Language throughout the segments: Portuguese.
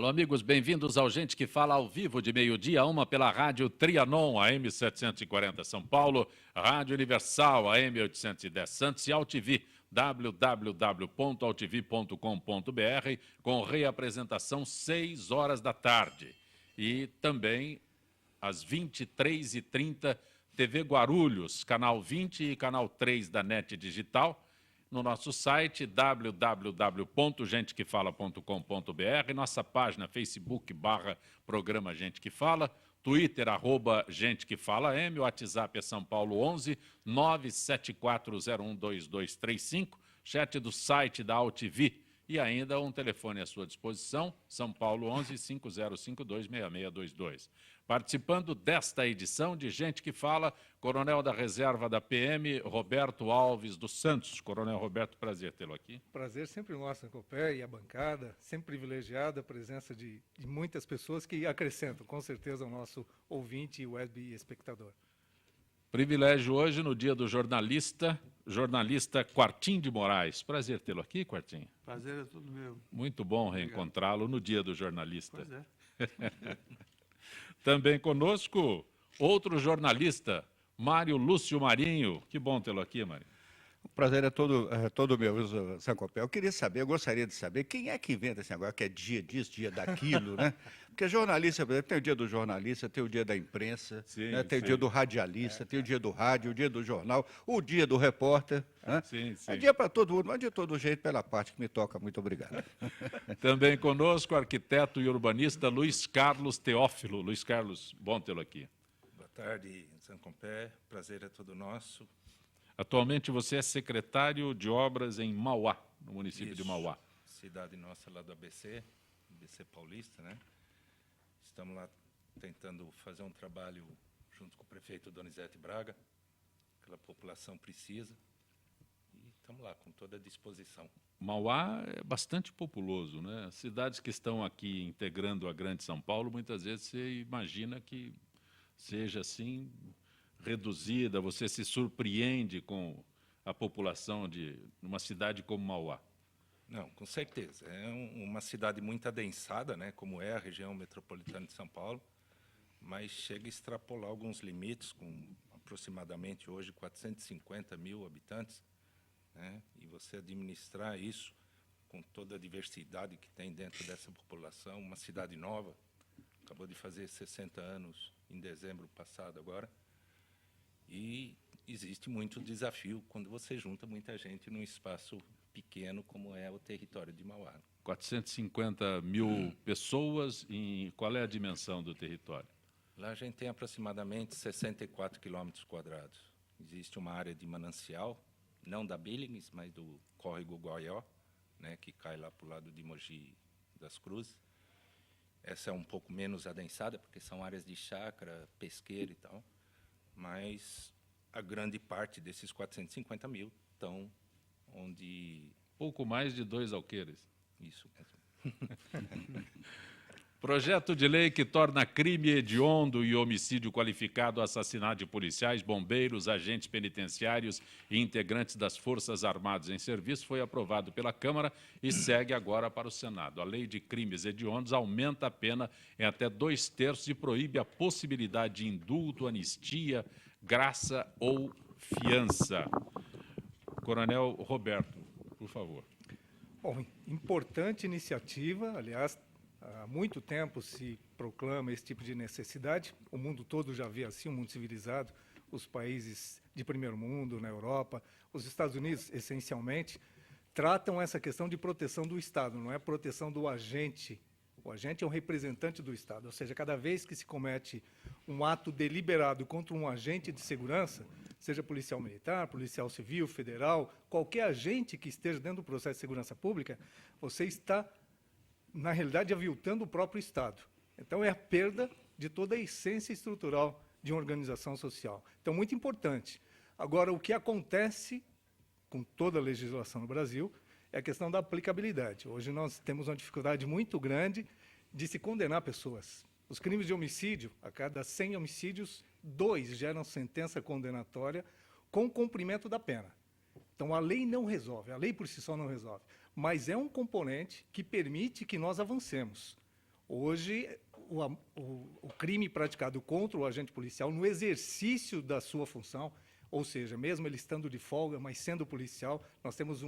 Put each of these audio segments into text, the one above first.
Alô, amigos, bem-vindos ao Gente que Fala ao vivo de meio-dia, uma pela Rádio Trianon, AM 740 São Paulo, Rádio Universal, AM 810 Santos e AltV, www.altv.com.br, com reapresentação 6 horas da tarde. E também às 23h30, TV Guarulhos, canal 20 e canal 3 da NET Digital, no nosso site www.gentequefala.com.br, nossa página Facebook/Programa Gente que Fala, Twitter, @Gente que Fala M, o WhatsApp é São Paulo 11 974012235, chat do site da AltV e ainda um telefone à sua disposição, São Paulo 11 50526622. Participando desta edição de Gente que Fala, Coronel da Reserva da PM, Roberto Alves dos Santos. Coronel Roberto, prazer tê-lo aqui. Prazer sempre nosso, Copé, e a bancada, sempre privilegiada a presença de muitas pessoas que acrescentam, com certeza, ao nosso ouvinte, web e espectador. Privilégio hoje no dia do jornalista Quartim de Moraes. Prazer tê-lo aqui, Quartim. Prazer é tudo meu. Muito bom reencontrá-lo no dia do jornalista. Pois é. Também conosco, outro jornalista, Mário Lúcio Marinho. Que bom tê-lo aqui, Mário. O prazer é todo meu, Sancopé. Eu gostaria de saber quem é que inventa esse negócio que é dia disso, dia daquilo, né? Porque jornalista, por exemplo, tem o dia do jornalista, tem o dia da imprensa, sim, né? Tem sim. o dia do radialista, tem o dia do rádio, o dia do jornal, o dia do repórter. Né? Sim, sim. É dia para todo mundo, mas de todo jeito, pela parte que me toca. Muito obrigado. Também conosco, arquiteto e urbanista Luiz Carlos Teófilo. Luiz Carlos, bom tê-lo aqui. Boa tarde, Sancopé. Prazer é todo nosso. Atualmente você é secretário de obras em Mauá, no município de Mauá. Cidade nossa lá do ABC Paulista, né? Estamos lá tentando fazer um trabalho junto com o prefeito Donizete Braga, que a população precisa, e estamos lá com toda a disposição. Mauá é bastante populoso, né? As cidades que estão aqui integrando a Grande São Paulo, muitas vezes você imagina que seja assim reduzida, você se surpreende com a população de uma cidade como Mauá. Não, com certeza. É uma cidade muito adensada, né, como é a região metropolitana de São Paulo, mas chega a extrapolar alguns limites, com aproximadamente hoje 450 mil habitantes, né, e você administrar isso com toda a diversidade que tem dentro dessa população, uma cidade nova, acabou de fazer 60 anos em dezembro passado agora, e existe muito desafio quando você junta muita gente num espaço pequeno como é o território de Mauá. 450 mil pessoas, e qual é a dimensão do território? Lá a gente tem aproximadamente 64 quilômetros quadrados. Existe uma área de manancial, não da Billings, mas do córrego Goió, né, que cai lá para o lado de Mogi das Cruzes. Essa é um pouco menos adensada, porque são áreas de chácara, pesqueira e tal, mas a grande parte desses 450 mil estão onde... Pouco mais de 2 alqueires. Isso mesmo. Projeto de lei que torna crime hediondo e homicídio qualificado assassinato de policiais, bombeiros, agentes penitenciários e integrantes das Forças Armadas em serviço foi aprovado pela Câmara e segue agora para o Senado. A lei de crimes hediondos aumenta a pena em até 2/3 e proíbe a possibilidade de indulto, anistia, graça ou fiança. Coronel Roberto, por favor. Bom, importante iniciativa, aliás, há muito tempo se proclama esse tipo de necessidade, o mundo todo já vê assim, o mundo civilizado, os países de primeiro mundo, na Europa, os Estados Unidos, essencialmente, tratam essa questão de proteção do Estado, não é proteção do agente. O agente é um representante do Estado, ou seja, cada vez que se comete um ato deliberado contra um agente de segurança, seja policial militar, policial civil, federal, qualquer agente que esteja dentro do processo de segurança pública, você está, na realidade, aviltando o próprio Estado. Então, é a perda de toda a essência estrutural de uma organização social. Então, muito importante. Agora, o que acontece com toda a legislação no Brasil é a questão da aplicabilidade. Hoje nós temos uma dificuldade muito grande de se condenar pessoas. Os crimes de homicídio, a cada 100 homicídios, 2 geram sentença condenatória com cumprimento da pena. Então, a lei não resolve, a lei por si só não resolve, mas é um componente que permite que nós avancemos. Hoje, o crime praticado contra o agente policial no exercício da sua função, ou seja, mesmo ele estando de folga, mas sendo policial, nós temos,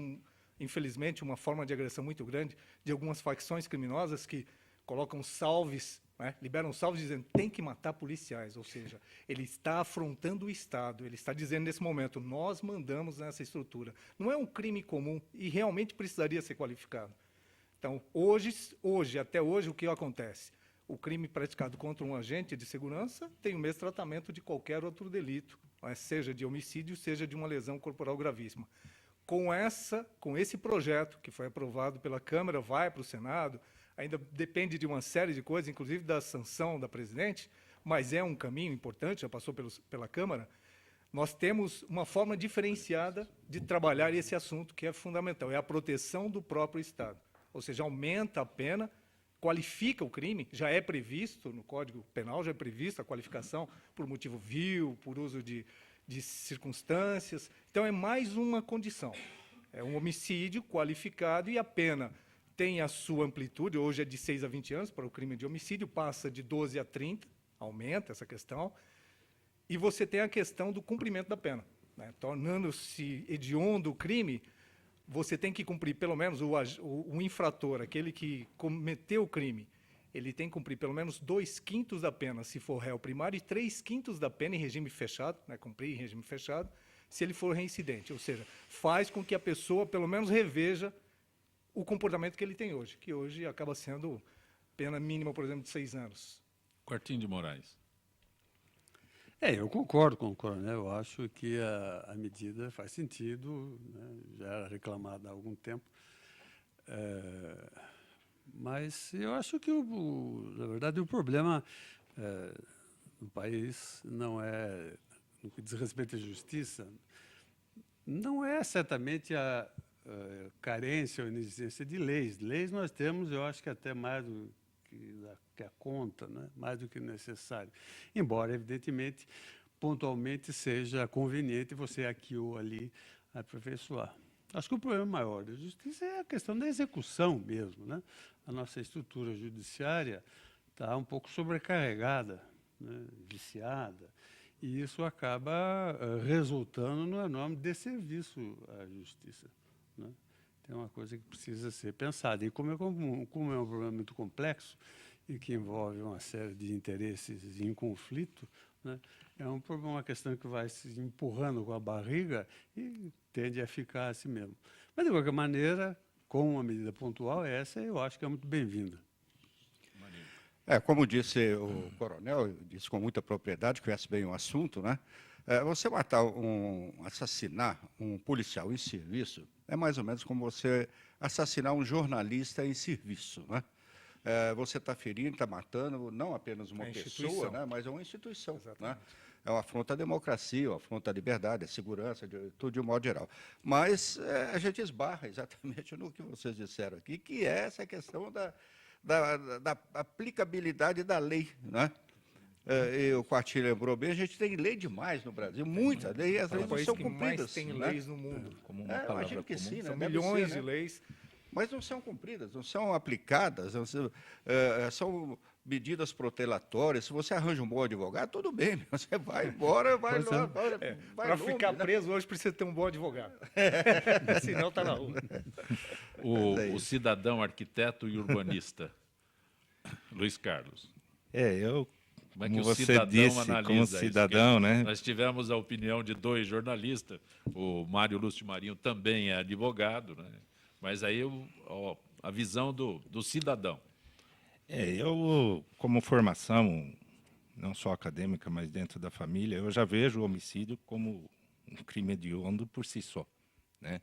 infelizmente, uma forma de agressão muito grande de algumas facções criminosas que colocam salves, né, liberam salves dizendo tem que matar policiais, ou seja, ele está afrontando o Estado, ele está dizendo nesse momento, nós mandamos nessa estrutura. Não é um crime comum e realmente precisaria ser qualificado. Então, até hoje, o que acontece? O crime praticado contra um agente de segurança tem o mesmo tratamento de qualquer outro delito, né, seja de homicídio, seja de uma lesão corporal gravíssima. Com esse projeto, que foi aprovado pela Câmara, vai para o Senado, ainda depende de uma série de coisas, inclusive da sanção da presidente, mas é um caminho importante, já passou pela Câmara. Nós temos uma forma diferenciada de trabalhar esse assunto, que é fundamental, é a proteção do próprio Estado. Ou seja, aumenta a pena, qualifica o crime, já é previsto no Código Penal, já é prevista a qualificação por motivo vil, por uso de circunstâncias. Então, é mais uma condição. É um homicídio qualificado e a pena tem a sua amplitude, hoje é de 6 a 20 anos para o crime de homicídio, passa de 12 a 30, aumenta essa questão, e você tem a questão do cumprimento da pena, né? Tornando-se hediondo o crime, você tem que cumprir, pelo menos, o infrator, aquele que cometeu o crime, ele tem que cumprir pelo menos 2/5 da pena, se for réu primário, e 3/5 da pena em regime fechado, né, cumprir em regime fechado, se ele for reincidente. Ou seja, faz com que a pessoa, pelo menos, reveja o comportamento que ele tem hoje, que hoje acaba sendo pena mínima, por exemplo, de 6 anos. Quartinho de Moraes. Eu concordo com o coronel. Eu acho que a medida faz sentido, né? Já era reclamada há algum tempo. Mas eu acho que, na verdade, o problema no país não é, no que diz respeito à justiça, não é certamente a carência ou inexistência de leis. Leis nós temos, eu acho que até mais do que a conta, né? Mais do que necessário. Embora, evidentemente, pontualmente seja conveniente você aqui ou ali aperfeiçoar. Acho que o problema maior da justiça é a questão da execução mesmo, né? A nossa estrutura judiciária está um pouco sobrecarregada, né? Viciada, e isso acaba resultando no enorme desserviço à justiça, né? Tem uma coisa que precisa ser pensada. E como é um problema muito complexo e que envolve uma série de interesses em conflito, né, é uma questão que vai se empurrando com a barriga e tende a ficar assim mesmo. Mas, de qualquer maneira, com uma medida pontual, essa eu acho que é muito bem-vinda. Como disse o coronel, disse com muita propriedade, conhece bem o assunto, né? Você assassinar um policial em serviço é mais ou menos como você assassinar um jornalista em serviço, né? Você está ferindo, está matando não apenas uma pessoa, né, mas é uma instituição. Né? É uma afronta à democracia, uma afronta à liberdade, à segurança, tudo de um modo geral. Mas a gente esbarra exatamente no que vocês disseram aqui, que é essa questão da aplicabilidade da lei. Né? E o Quartinho lembrou bem, a gente tem lei demais no Brasil, muita lei, e as leis não são cumpridas. Mais tem leis no mundo. Como uma palavra imagino que comum. sim, né? São Deve milhões ser, de né? leis. Mas não são cumpridas, não são aplicadas, são medidas protelatórias. Se você arranja um bom advogado, tudo bem, você vai embora, vai lá. Para ficar preso hoje precisa ter um bom advogado. Senão está na rua. O cidadão arquiteto e urbanista, Luiz Carlos. Como é que Como o você cidadão disse, analisa como isso? cidadão, Porque né? Nós tivemos a opinião de 2 jornalistas, o Mário Lúcio Marinho também é advogado, né? Mas aí a visão do cidadão. Eu, como formação, não só acadêmica, mas dentro da família, eu já vejo o homicídio como um crime hediondo por si só, né?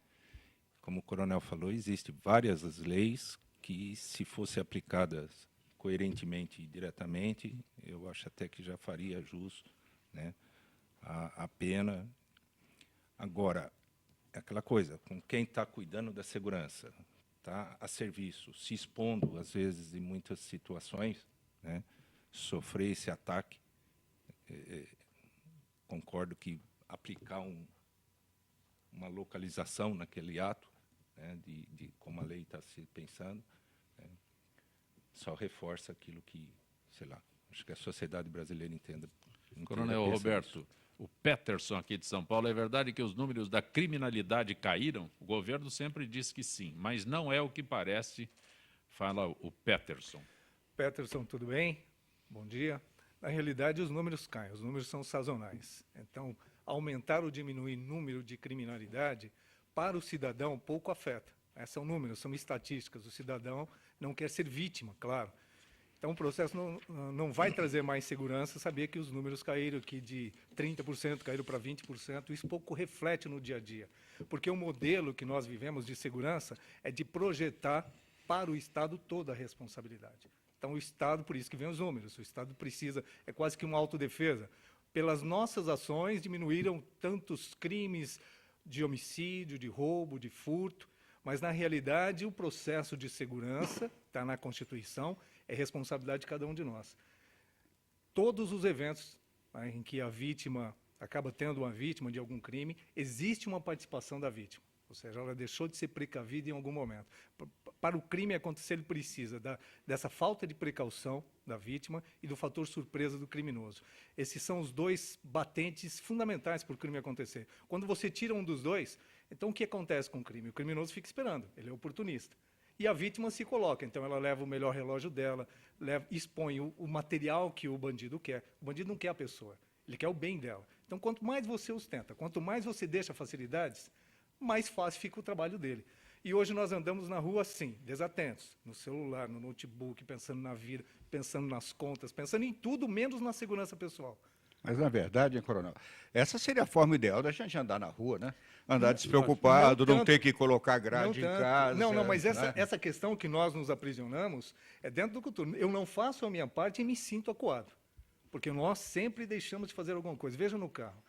Como o coronel falou, existem várias leis que, se fossem aplicadas coerentemente e diretamente, eu acho até que já faria jus, né, a pena. Agora, é aquela coisa, com quem está cuidando da segurança, está a serviço, se expondo, às vezes, em muitas situações, né, sofrer esse ataque, concordo que aplicar uma localização naquele ato, né, de como a lei está se pensando, só reforça aquilo que, sei lá, acho que a sociedade brasileira entenda Coronel pensa Roberto, nisso. o Peterson aqui de São Paulo, é verdade que os números da criminalidade caíram? O governo sempre diz que sim, mas não é o que parece, fala o Peterson. Peterson, tudo bem? Bom dia. Na realidade, os números caem, os números são sazonais. Então, aumentar ou diminuir o número de criminalidade, para o cidadão, pouco afeta. São números, são estatísticas. O cidadão não quer ser vítima, claro. Então, o processo não vai trazer mais segurança saber que os números caíram, que de 30% caíram para 20%. Isso pouco reflete no dia a dia. Porque o modelo que nós vivemos de segurança é de projetar para o Estado toda a responsabilidade. Então, o Estado, por isso que vem os números, o Estado precisa, é quase que uma autodefesa. Pelas nossas ações, diminuíram tantos crimes de homicídio, de roubo, de furto, mas, na realidade, o processo de segurança, está na Constituição, é responsabilidade de cada um de nós. Todos os eventos, né, em que a vítima acaba tendo uma vítima de algum crime, existe uma participação da vítima. Ou seja, ela deixou de ser precavida em algum momento. Para o crime acontecer, ele precisa dessa falta de precaução da vítima e do fator surpresa do criminoso. Esses são os dois batentes fundamentais para o crime acontecer. Quando você tira um dos dois, então o que acontece com o crime? O criminoso fica esperando, ele é oportunista. E a vítima se coloca, então ela leva o melhor relógio dela, expõe o material que o bandido quer. O bandido não quer a pessoa, ele quer o bem dela. Então, quanto mais você ostenta, quanto mais você deixa facilidades, mais fácil fica o trabalho dele. E hoje nós andamos na rua assim, desatentos, no celular, no notebook, pensando na vida, pensando nas contas, pensando em tudo, menos na segurança pessoal. Mas, na verdade, hein, coronel, essa seria a forma ideal da gente andar na rua, né? Andar despreocupado, não ter que colocar grade em casa. Não, mas né? essa questão que nós nos aprisionamos é dentro do cultura. Eu não faço a minha parte e me sinto acuado, porque nós sempre deixamos de fazer alguma coisa. Veja no carro.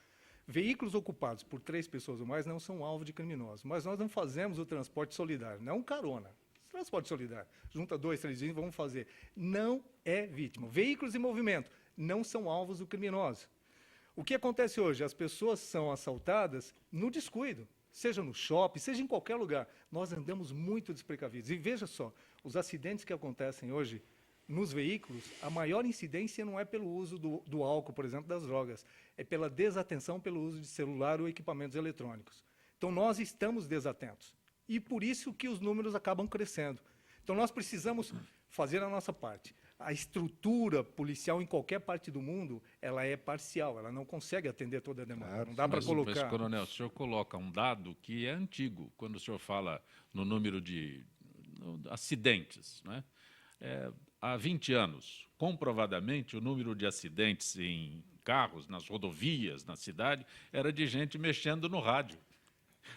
Veículos ocupados por 3 pessoas ou mais não são alvo de criminosos, mas nós não fazemos o transporte solidário, não carona. Transporte solidário. Junta 2, 3 dias, vamos fazer. Não é vítima. Veículos em movimento não são alvos do criminoso. O que acontece hoje? As pessoas são assaltadas no descuido, seja no shopping, seja em qualquer lugar. Nós andamos muito desprecavidos. E veja só, os acidentes que acontecem hoje nos veículos, a maior incidência não é pelo uso do álcool, por exemplo, das drogas, é pela desatenção pelo uso de celular ou equipamentos eletrônicos. Então, nós estamos desatentos. E por isso que os números acabam crescendo. Então, nós precisamos fazer a nossa parte. A estrutura policial em qualquer parte do mundo, ela é parcial, ela não consegue atender toda a demanda. Claro, não dá para colocar... Mas, coronel, o senhor coloca um dado que é antigo, quando o senhor fala no número de acidentes, né? Há 20 anos, comprovadamente, o número de acidentes em carros, nas rodovias, na cidade, era de gente mexendo no rádio.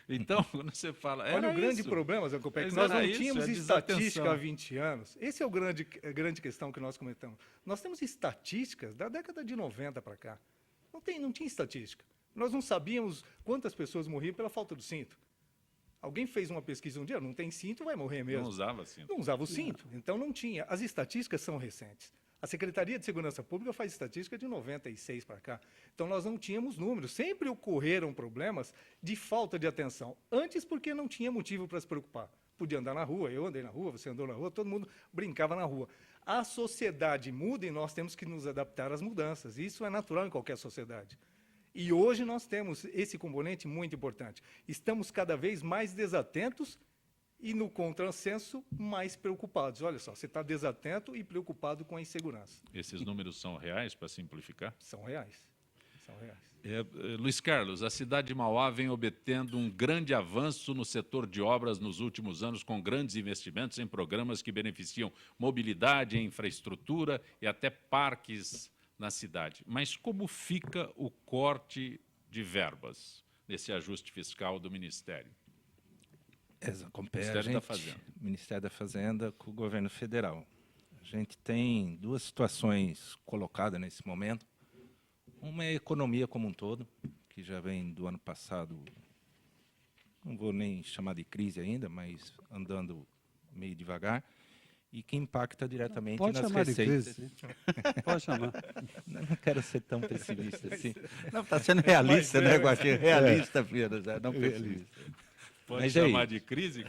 Então, quando você fala... Olha, o grande problema, Zé Copé, é que nós não tínhamos estatística há 20 anos. Esse é a grande questão que nós comentamos. Nós temos estatísticas da década de 90 para cá. Não tinha estatística. Nós não sabíamos quantas pessoas morriam pela falta do cinto. Alguém fez uma pesquisa um dia, não tem cinto, vai morrer mesmo. Não usava cinto. Não usava o cinto, então não tinha. As estatísticas são recentes. A Secretaria de Segurança Pública faz estatística de 96 para cá. Então, nós não tínhamos números. Sempre ocorreram problemas de falta de atenção. Antes, porque não tinha motivo para se preocupar. Podia andar na rua, eu andei na rua, você andou na rua, todo mundo brincava na rua. A sociedade muda e nós temos que nos adaptar às mudanças. Isso é natural em qualquer sociedade. E hoje nós temos esse componente muito importante. Estamos cada vez mais desatentos e, no contrassenso, mais preocupados. Olha só, você está desatento e preocupado com a insegurança. Esses números são reais, para simplificar? São reais. São reais. Luiz Carlos, a cidade de Mauá vem obtendo um grande avanço no setor de obras nos últimos anos, com grandes investimentos em programas que beneficiam mobilidade, infraestrutura e até parques na cidade. Mas como fica o corte de verbas nesse ajuste fiscal do Ministério? Ministério da Fazenda. Ministério da Fazenda com o governo federal. A gente tem 2 situações colocadas nesse momento. Uma é a economia como um todo, que já vem do ano passado, não vou nem chamar de crise ainda, mas andando meio devagar, e que impacta diretamente nas receitas. Pode chamar. Não quero ser tão pessimista assim. Não, está sendo realista, né, Guaxi? Realista apenas, não pessimista. Pode Mas chamar de crise?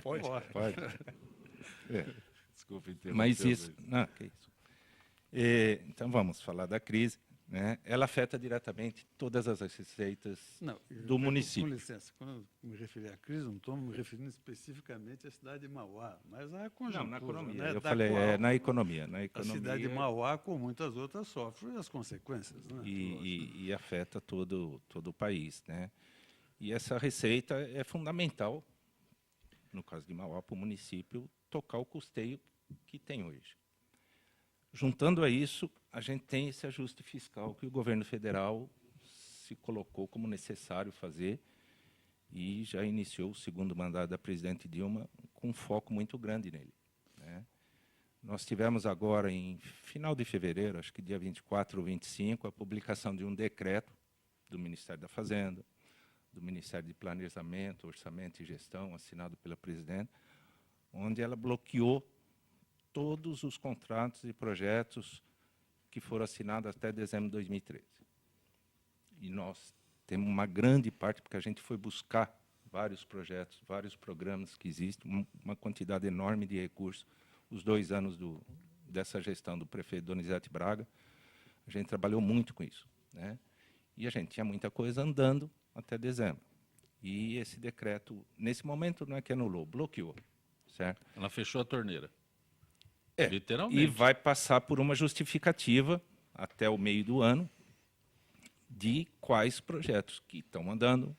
Pode. Pode. Desculpa interromper. Mas isso... Não, que isso. Então, vamos falar da crise. Né? Ela afeta diretamente todas as receitas do município. Com licença, quando eu me referi à crise, não estou me referindo especificamente à cidade de Mauá, mas à conjuntura. Não, na economia. Né, Eu falei na economia. A cidade de Mauá, como muitas outras, sofre as consequências. Né? E afeta todo o país. Né? E essa receita é fundamental, no caso de Mauá, para o município tocar o custeio que tem hoje. Juntando a isso, a gente tem esse ajuste fiscal que o governo federal se colocou como necessário fazer e já iniciou o segundo mandato da presidente Dilma com um foco muito grande nele. Né? Nós tivemos agora, em final de fevereiro, acho que dia 24 ou 25, a publicação de um decreto do Ministério da Fazenda, do Ministério de Planejamento, Orçamento e Gestão, assinado pela presidente, onde ela bloqueou todos os contratos e projetos que foram assinados até dezembro de 2013. E nós temos uma grande parte, porque a gente foi buscar vários projetos, vários programas que existem, uma quantidade enorme de recursos, os 2 anos dessa gestão do prefeito Donizete Braga, a gente trabalhou muito com isso. Né? E a gente tinha muita coisa andando até dezembro. E esse decreto, nesse momento, não é que anulou, bloqueou. Certo? Ela fechou a torneira. É, literalmente. e vai passar por uma justificativa até o meio do ano de quais projetos que estão andando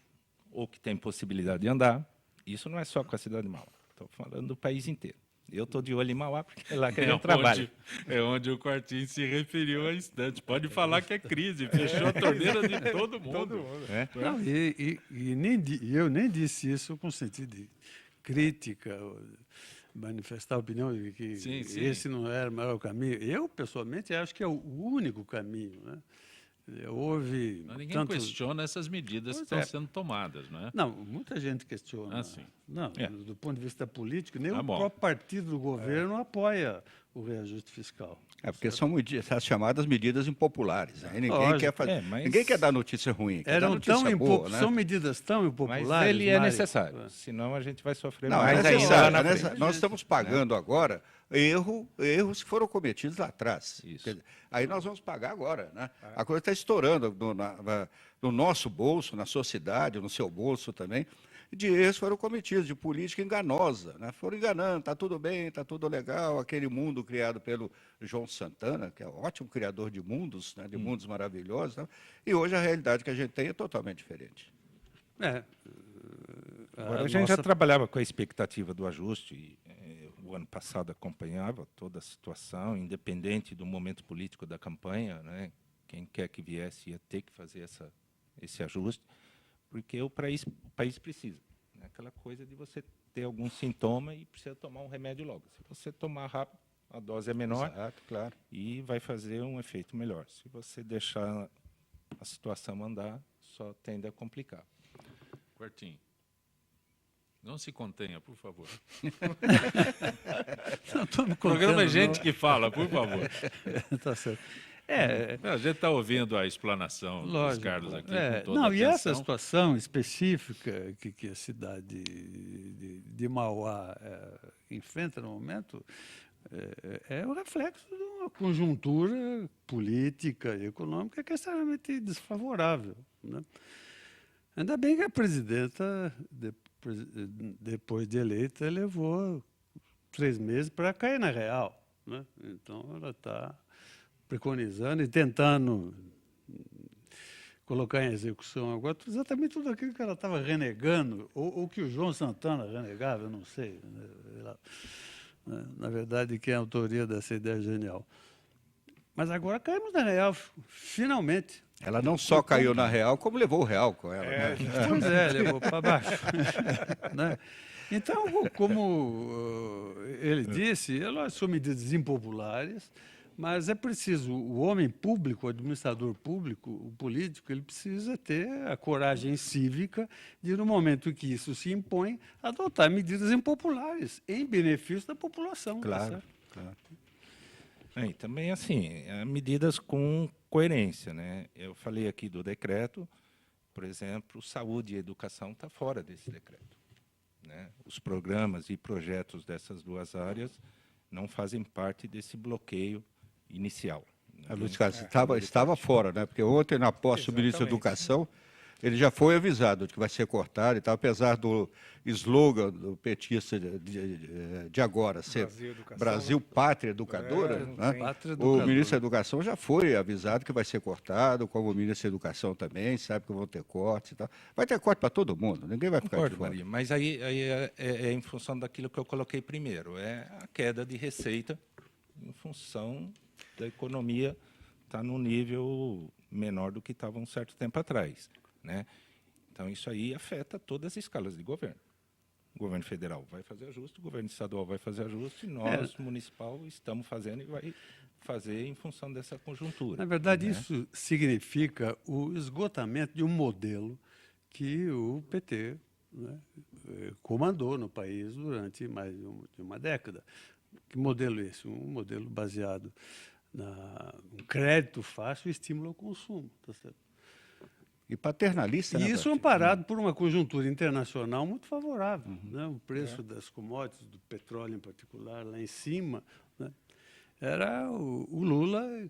ou que têm possibilidade de andar. Isso não é só com a cidade de Mauá, estou falando do país inteiro. Eu estou de olho em Mauá porque é lá que a gente trabalha. É onde o Quartim se referiu há instantes. Pode falar que é crise, fechou a torneira de todo mundo. É? Não, eu nem disse isso com sentido de crítica, manifestar a opinião de que Sim. esse não era o melhor caminho. Eu, pessoalmente, acho que é o único caminho. Né? Houve Ninguém questiona essas medidas que estão sendo tomadas, não é? Não, muita gente questiona. Ah, sim. Não, do ponto de vista político, nem o bom. próprio partido do governo apoia o reajuste fiscal. Porque são as chamadas medidas impopulares. Aí ninguém Lógico. quer fazer, Mas- ninguém quer dar notícia ruim, quer dar notícia boa, né? São medidas tão impopulares. Mas ele é Mário. necessário, senão a gente vai sofrer Não, mais é ainda necessário, lá na é frente. necessário. Nós estamos pagando agora erros que foram cometidos lá atrás. Isso. Quer dizer, aí nós vamos pagar agora. Né? A coisa está estourando no nosso bolso, na sociedade, no seu bolso também, de erros foram cometidos, de política enganosa. Né? Foram enganando, está tudo bem, está tudo legal, aquele mundo criado pelo João Santana, que é um ótimo criador de mundos, né? De mundos maravilhosos. Né? E hoje a realidade que a gente tem é totalmente diferente. Agora, a gente já trabalhava com a expectativa do ajuste. E, o ano passado acompanhava toda a situação, independente do momento político da campanha. Né? Quem quer que viesse ia ter que fazer esse ajuste, porque o país precisa. Né? Aquela coisa de você ter algum sintoma e precisa tomar um remédio logo. Se você tomar rápido, a dose é menor. Exato, claro. E vai fazer um efeito melhor. Se você deixar a situação andar, só tende a complicar. Quartim, não se contenha, por favor. Não estou me O programa é contendo, gente que fala, por favor. não. Tá certo. A gente está ouvindo a explanação dos Lógico. Carlos aqui com toda Não, a e essa atenção. situação específica que a cidade de Mauá enfrenta no momento é o reflexo de uma conjuntura política e econômica que é extremamente desfavorável. Né? Ainda bem que a presidenta, depois de eleita, levou 3 meses para cair na real. Né? Então, ela está preconizando e tentando colocar em execução agora exatamente tudo aquilo que ela estava renegando, ou que o João Santana renegava, eu não sei. Na verdade, quem é a autoria dessa ideia genial. Mas agora caímos na real, finalmente. Ela não só caiu na real, como levou o real com ela. Né? Pois levou para baixo. Né? Então, como ele disse, elas são medidas impopulares, mas é preciso, o homem público, o administrador público, o político, ele precisa ter a coragem cívica de, no momento em que isso se impõe, adotar medidas impopulares em benefício da população. tá Claro, certo? claro. E também, assim, medidas com coerência. Né? Eu falei aqui do decreto, por exemplo, saúde e educação está fora desse decreto. Né? Os programas e projetos dessas 2 áreas não fazem parte desse bloqueio inicial. Luiz Carlos estava fora, né? Porque ontem, na posse do ministro da Educação, ele já foi avisado de que vai ser cortado e tal, apesar do slogan do petista de agora ser Brasil, Pátria Educadora, né? Pátria O Educadora. ministro da Educação já foi avisado que vai ser cortado, como o ministro da Educação também, sabe que vão ter cortes e tal. Vai ter corte para todo mundo, ninguém vai ficar de Concordo, fora. Maria, mas aí é em função daquilo que eu coloquei primeiro, é a queda de receita em função da economia estar num nível menor do que estava um certo tempo atrás, né? Então, isso aí afeta todas as escalas de governo. O governo federal vai fazer ajuste, o governo estadual vai fazer ajuste, nós, municipal, estamos fazendo e vai fazer em função dessa conjuntura. Na verdade, né? isso significa o esgotamento de um modelo que o PT, né, comandou no país durante mais de uma década. Que modelo é esse? Um modelo baseado no crédito fácil e estímulo ao consumo. Tá certo? E paternalista, né? E isso amparado por uma conjuntura internacional muito favorável. Né? O preço das commodities, do petróleo em particular, lá em cima, né? Era o Lula,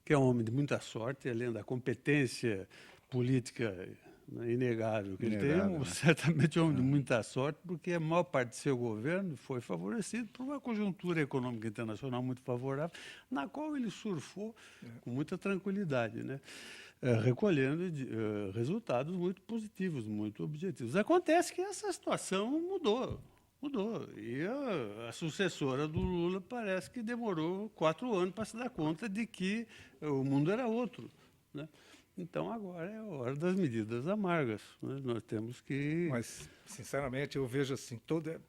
que é um homem de muita sorte, além da competência política, né, inegável que ele tem, certamente é um homem de muita sorte, porque a maior parte do seu governo foi favorecido por uma conjuntura econômica internacional muito favorável, na qual ele surfou com muita tranquilidade, né? Recolhendo resultados muito positivos, muito objetivos. Acontece que essa situação mudou. E a sucessora do Lula parece que demorou 4 anos para se dar conta de que o mundo era outro, né? Então, agora é a hora das medidas amargas, né? Nós temos que... Mas, sinceramente, eu vejo assim,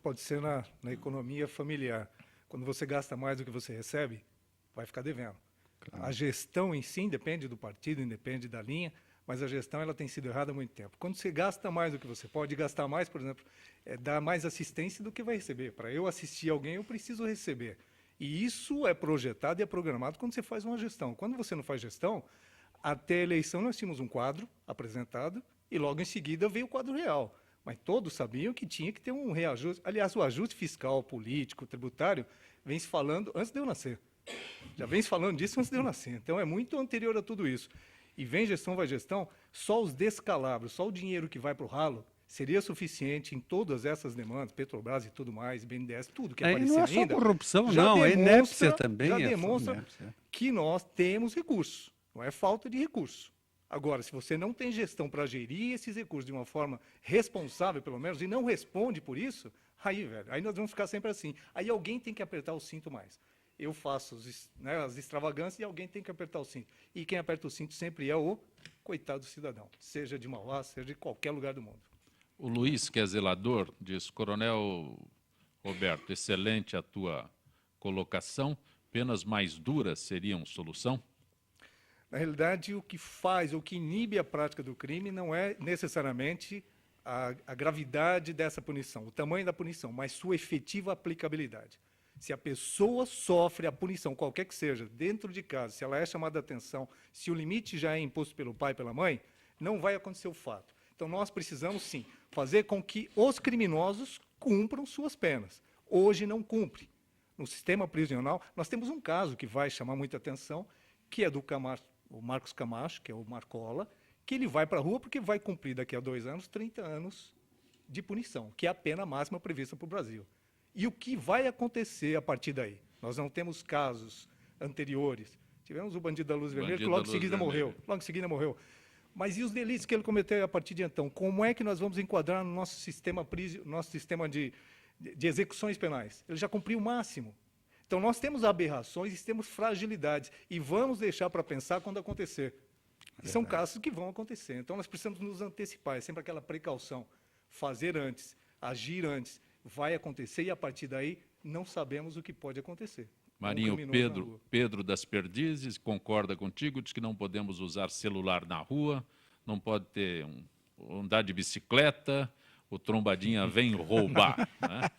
pode ser na economia familiar. Quando você gasta mais do que você recebe, vai ficar devendo. Claro. A gestão em si depende do partido, independe da linha, mas a gestão ela tem sido errada há muito tempo. Quando você gasta mais do que você pode gastar mais, por exemplo, dar mais assistência do que vai receber. Para eu assistir alguém, eu preciso receber. E isso é projetado e é programado quando você faz uma gestão. Quando você não faz gestão, até a eleição nós tínhamos um quadro apresentado e logo em seguida veio o quadro real. Mas todos sabiam que tinha que ter um reajuste. Aliás, o ajuste fiscal, político, tributário, vem se falando antes de eu nascer. Já vem se falando disso antes de eu nascer. Então, é muito anterior a tudo isso. E vem gestão, vai gestão, só os descalabros, só o dinheiro que vai para o ralo seria suficiente em todas essas demandas, Petrobras e tudo mais, BNDES, tudo que aparecer ainda. Não é só corrupção, não, é inépcia também. Já demonstra que nós temos recursos, não é falta de recurso. Agora, se você não tem gestão para gerir esses recursos de uma forma responsável, pelo menos, e não responde por isso, aí, velho, aí nós vamos ficar sempre assim. Aí alguém tem que apertar o cinto mais. Eu faço as extravagâncias e alguém tem que apertar o cinto. E quem aperta o cinto sempre é o coitado do cidadão, seja de Mauá, seja de qualquer lugar do mundo. O Luiz, que é zelador, diz: Coronel Roberto, excelente a tua colocação, penas mais duras seriam solução? Na realidade, o que faz, o que inibe a prática do crime não é necessariamente a gravidade dessa punição, o tamanho da punição, mas sua efetiva aplicabilidade. Se a pessoa sofre a punição, qualquer que seja, dentro de casa, se ela é chamada a atenção, se o limite já é imposto pelo pai e pela mãe, não vai acontecer o fato. Então, nós precisamos, sim, fazer com que os criminosos cumpram suas penas. Hoje não cumpre. No sistema prisional, nós temos um caso que vai chamar muita atenção, que é do o Marcos Camacho, que é o Marcola, que ele vai para a rua porque vai cumprir daqui a 2 anos, 30 anos de punição, que é a pena máxima prevista para o Brasil. E o que vai acontecer a partir daí? Nós não temos casos anteriores. Tivemos o bandido da Luz Vermelha, que logo em seguida morreu. Logo em seguida morreu. Mas e os delitos que ele cometeu a partir de então? Como é que nós vamos enquadrar no nosso sistema de execuções penais? Ele já cumpriu o máximo. Então, nós temos aberrações e temos fragilidades. E vamos deixar para pensar quando acontecer. E são casos que vão acontecer. Então, nós precisamos nos antecipar. É sempre aquela precaução. Fazer antes, agir antes. Vai acontecer e, a partir daí, não sabemos o que pode acontecer. Marinho, Pedro das Perdizes concorda contigo, diz que não podemos usar celular na rua, não pode ter andar de bicicleta, o trombadinha vem roubar, né?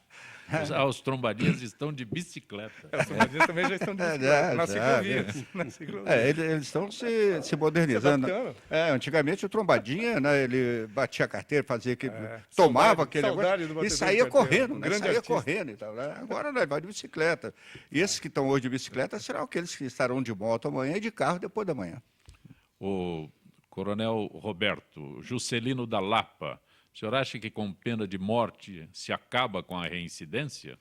Os trombadinhas estão de bicicleta. As trombadinhas também já estão de bicicleta, nas ciclovias. Nas ciclovias. Eles estão se modernizando. Se adaptando. Antigamente o trombadinha, né, ele batia a carteira, fazia que tomava aquele saudade negócio do e batedor saía de carteira. correndo, Um né, grande saía artista. correndo e tal, né? Agora não, ele vai de bicicleta. E esses que estão hoje de bicicleta serão aqueles que estarão de moto amanhã e de carro depois da manhã. O Coronel Roberto Juscelino da Lapa, o senhor acha que com pena de morte se acaba com a reincidência?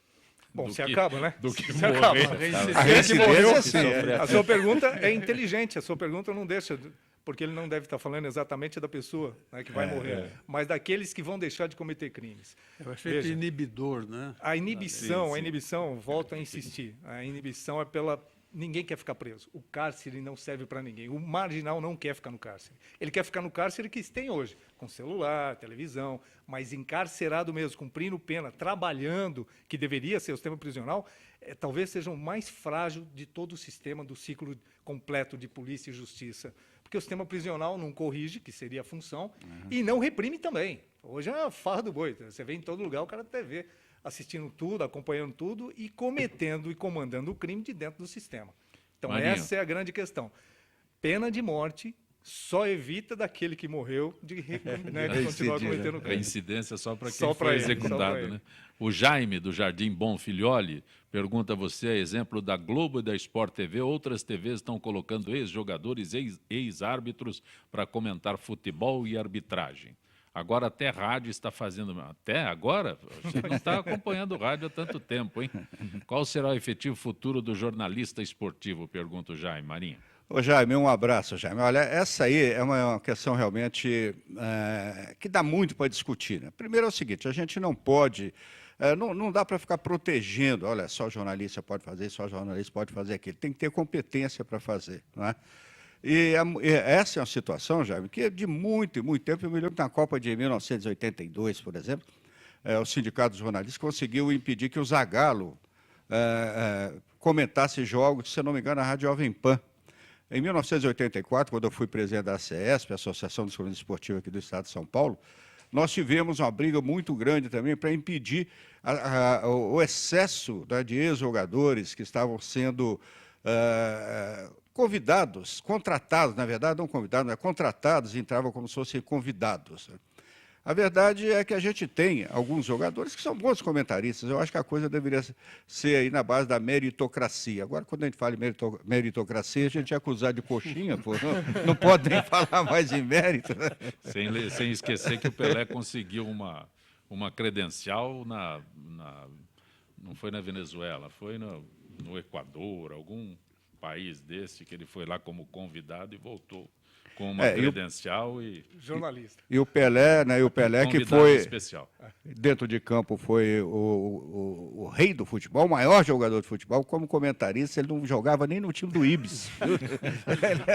Bom, Do se que- acaba, né? Do que Se acaba. morrer. A reincidência, sim. A sua pergunta é inteligente, a sua pergunta não deixa, porque ele não deve estar falando exatamente da pessoa, né, que vai morrer, mas daqueles que vão deixar de cometer crimes. É o efeito Veja. inibidor, né? A inibição, volto a insistir, a inibição é pela... Ninguém quer ficar preso. O cárcere não serve para ninguém. O marginal não quer ficar no cárcere. Ele quer ficar no cárcere que se tem hoje, com celular, televisão, mas encarcerado mesmo, cumprindo pena, trabalhando, que deveria ser o sistema prisional, talvez seja o mais frágil de todo o sistema do ciclo completo de polícia e justiça. Porque o sistema prisional não corrige, que seria a função, e não reprime também. Hoje é a farra do boi. Você vê em todo lugar o cara da TV assistindo tudo, acompanhando tudo e cometendo e comandando o crime de dentro do sistema. Então, Marinho. essa é a grande questão. Pena de morte só evita daquele que morreu de, né, de continuar cometendo A crime. incidência só para quem Só foi pra ele, só executado. pra ele. Né? O Jaime, do Jardim Bom Filholi, pergunta a você, a exemplo da Globo e da Sport TV, outras TVs estão colocando ex-jogadores, ex-árbitros para comentar futebol e arbitragem. Agora até rádio está fazendo... Até agora? Você não está acompanhando o rádio há tanto tempo, hein? Qual será o efetivo futuro do jornalista esportivo? Pergunta o Jaime. Marinho. Ô Jaime, um abraço, Jaime. Olha, essa aí é uma questão realmente que dá muito para discutir. Né? Primeiro é o seguinte, a gente não pode, não dá para ficar protegendo, olha, só o jornalista pode fazer isso, só o jornalista pode fazer aquilo. Tem que ter competência para fazer, não é? E essa é uma situação, Jaime, que é de muito tempo. Eu me lembro que na Copa de 1982, por exemplo, o Sindicato dos Jornalistas conseguiu impedir que o Zagallo comentasse jogos, se eu não me engano, na Rádio Jovem Pan. Em 1984, quando eu fui presidente da ACESP, a Associação dos Jornalistas Esportivos aqui do Estado de São Paulo, nós tivemos uma briga muito grande também para impedir o excesso, né, de ex-jogadores que estavam sendo convidados, contratados, na verdade, não convidados, mas contratados, entravam como se fossem convidados. A verdade é que a gente tem alguns jogadores que são bons comentaristas. Eu acho que a coisa deveria ser aí na base da meritocracia. Agora, quando a gente fala em meritocracia, a gente é acusado de coxinha, pô. Não pode nem falar mais em mérito. Né? Sem esquecer que o Pelé conseguiu uma credencial não foi na Venezuela, foi no Equador, algum país desse, que ele foi lá como convidado e voltou com uma credencial e Jornalista. E o Pelé, né? E o Pelé que convidado foi especial. dentro de campo foi o rei do futebol, o maior jogador de futebol. Como comentarista, ele não jogava nem no time do Ibis.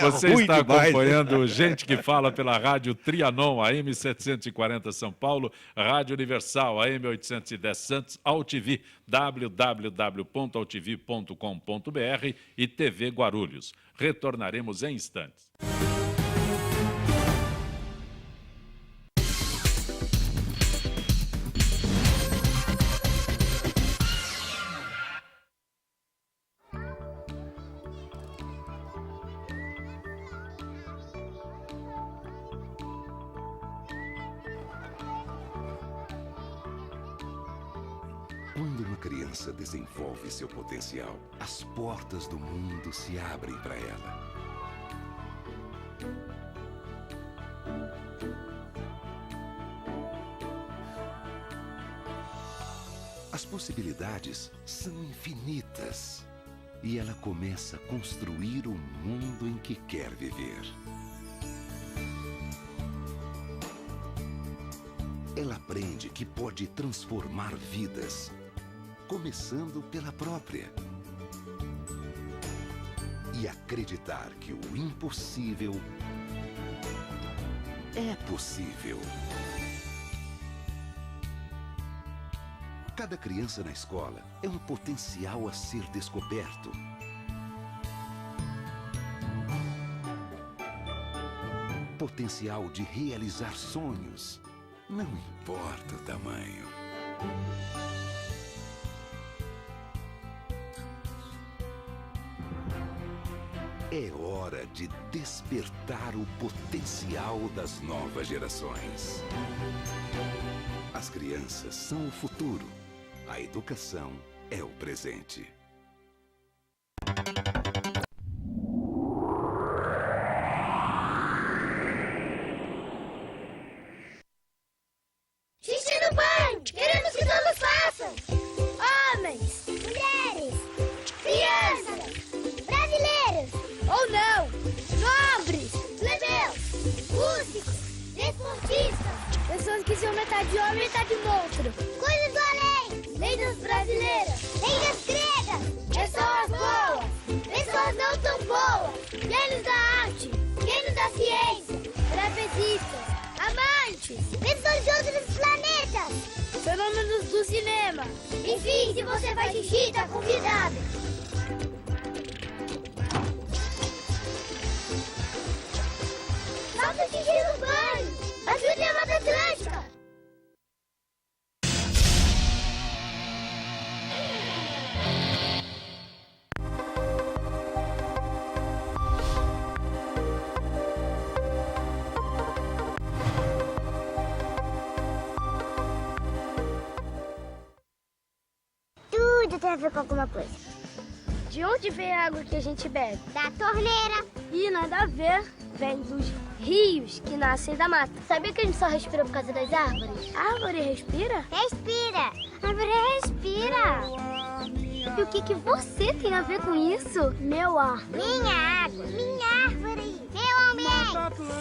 Você ruim está demais. acompanhando Gente que Fala pela Rádio Trianon, AM 740 São Paulo, Rádio Universal, AM 810 Santos, AltV, www.altv.com.br e TV Guarulhos. Retornaremos em instantes. Quando uma criança desenvolve seu potencial, as portas do mundo se abrem para ela. As possibilidades são infinitas e ela começa a construir o mundo em que quer viver. Ela aprende que pode transformar vidas, começando pela própria. E acreditar que o impossível é possível. Cada criança na escola é um potencial a ser descoberto. Potencial de realizar sonhos. Não importa o tamanho. É hora de despertar o potencial das novas gerações. As crianças são o futuro. A educação é o presente. Xixi no banho! Queremos que todos façam! Homens, mulheres, crianças, brasileiros ou não, nobres, plebeus, músicos, desportistas, pessoas que são metade homem e metade monstro, coisas do além, lendas brasileiras, lendas gregas, pessoas boas, pessoas não tão boas, gênios da arte, gênios da ciência, trapezistas, amantes, pessoas de outros planetas, fenômenos do cinema. Enfim, se você faz xixi, tá convidado. Faça xixi no banho. Ajude a Mata Atlântica. Tudo tem a ver com alguma coisa. De onde vem a água que a gente bebe? Da torneira. E nada a ver. Vem dos rios que nascem da mata. Sabia que a gente só respira por causa das árvores? A árvore respira? Respira. A árvore respira. E o que você tem a ver com isso? Meu ar. Minha água. Minha árvore. Meu ambiente.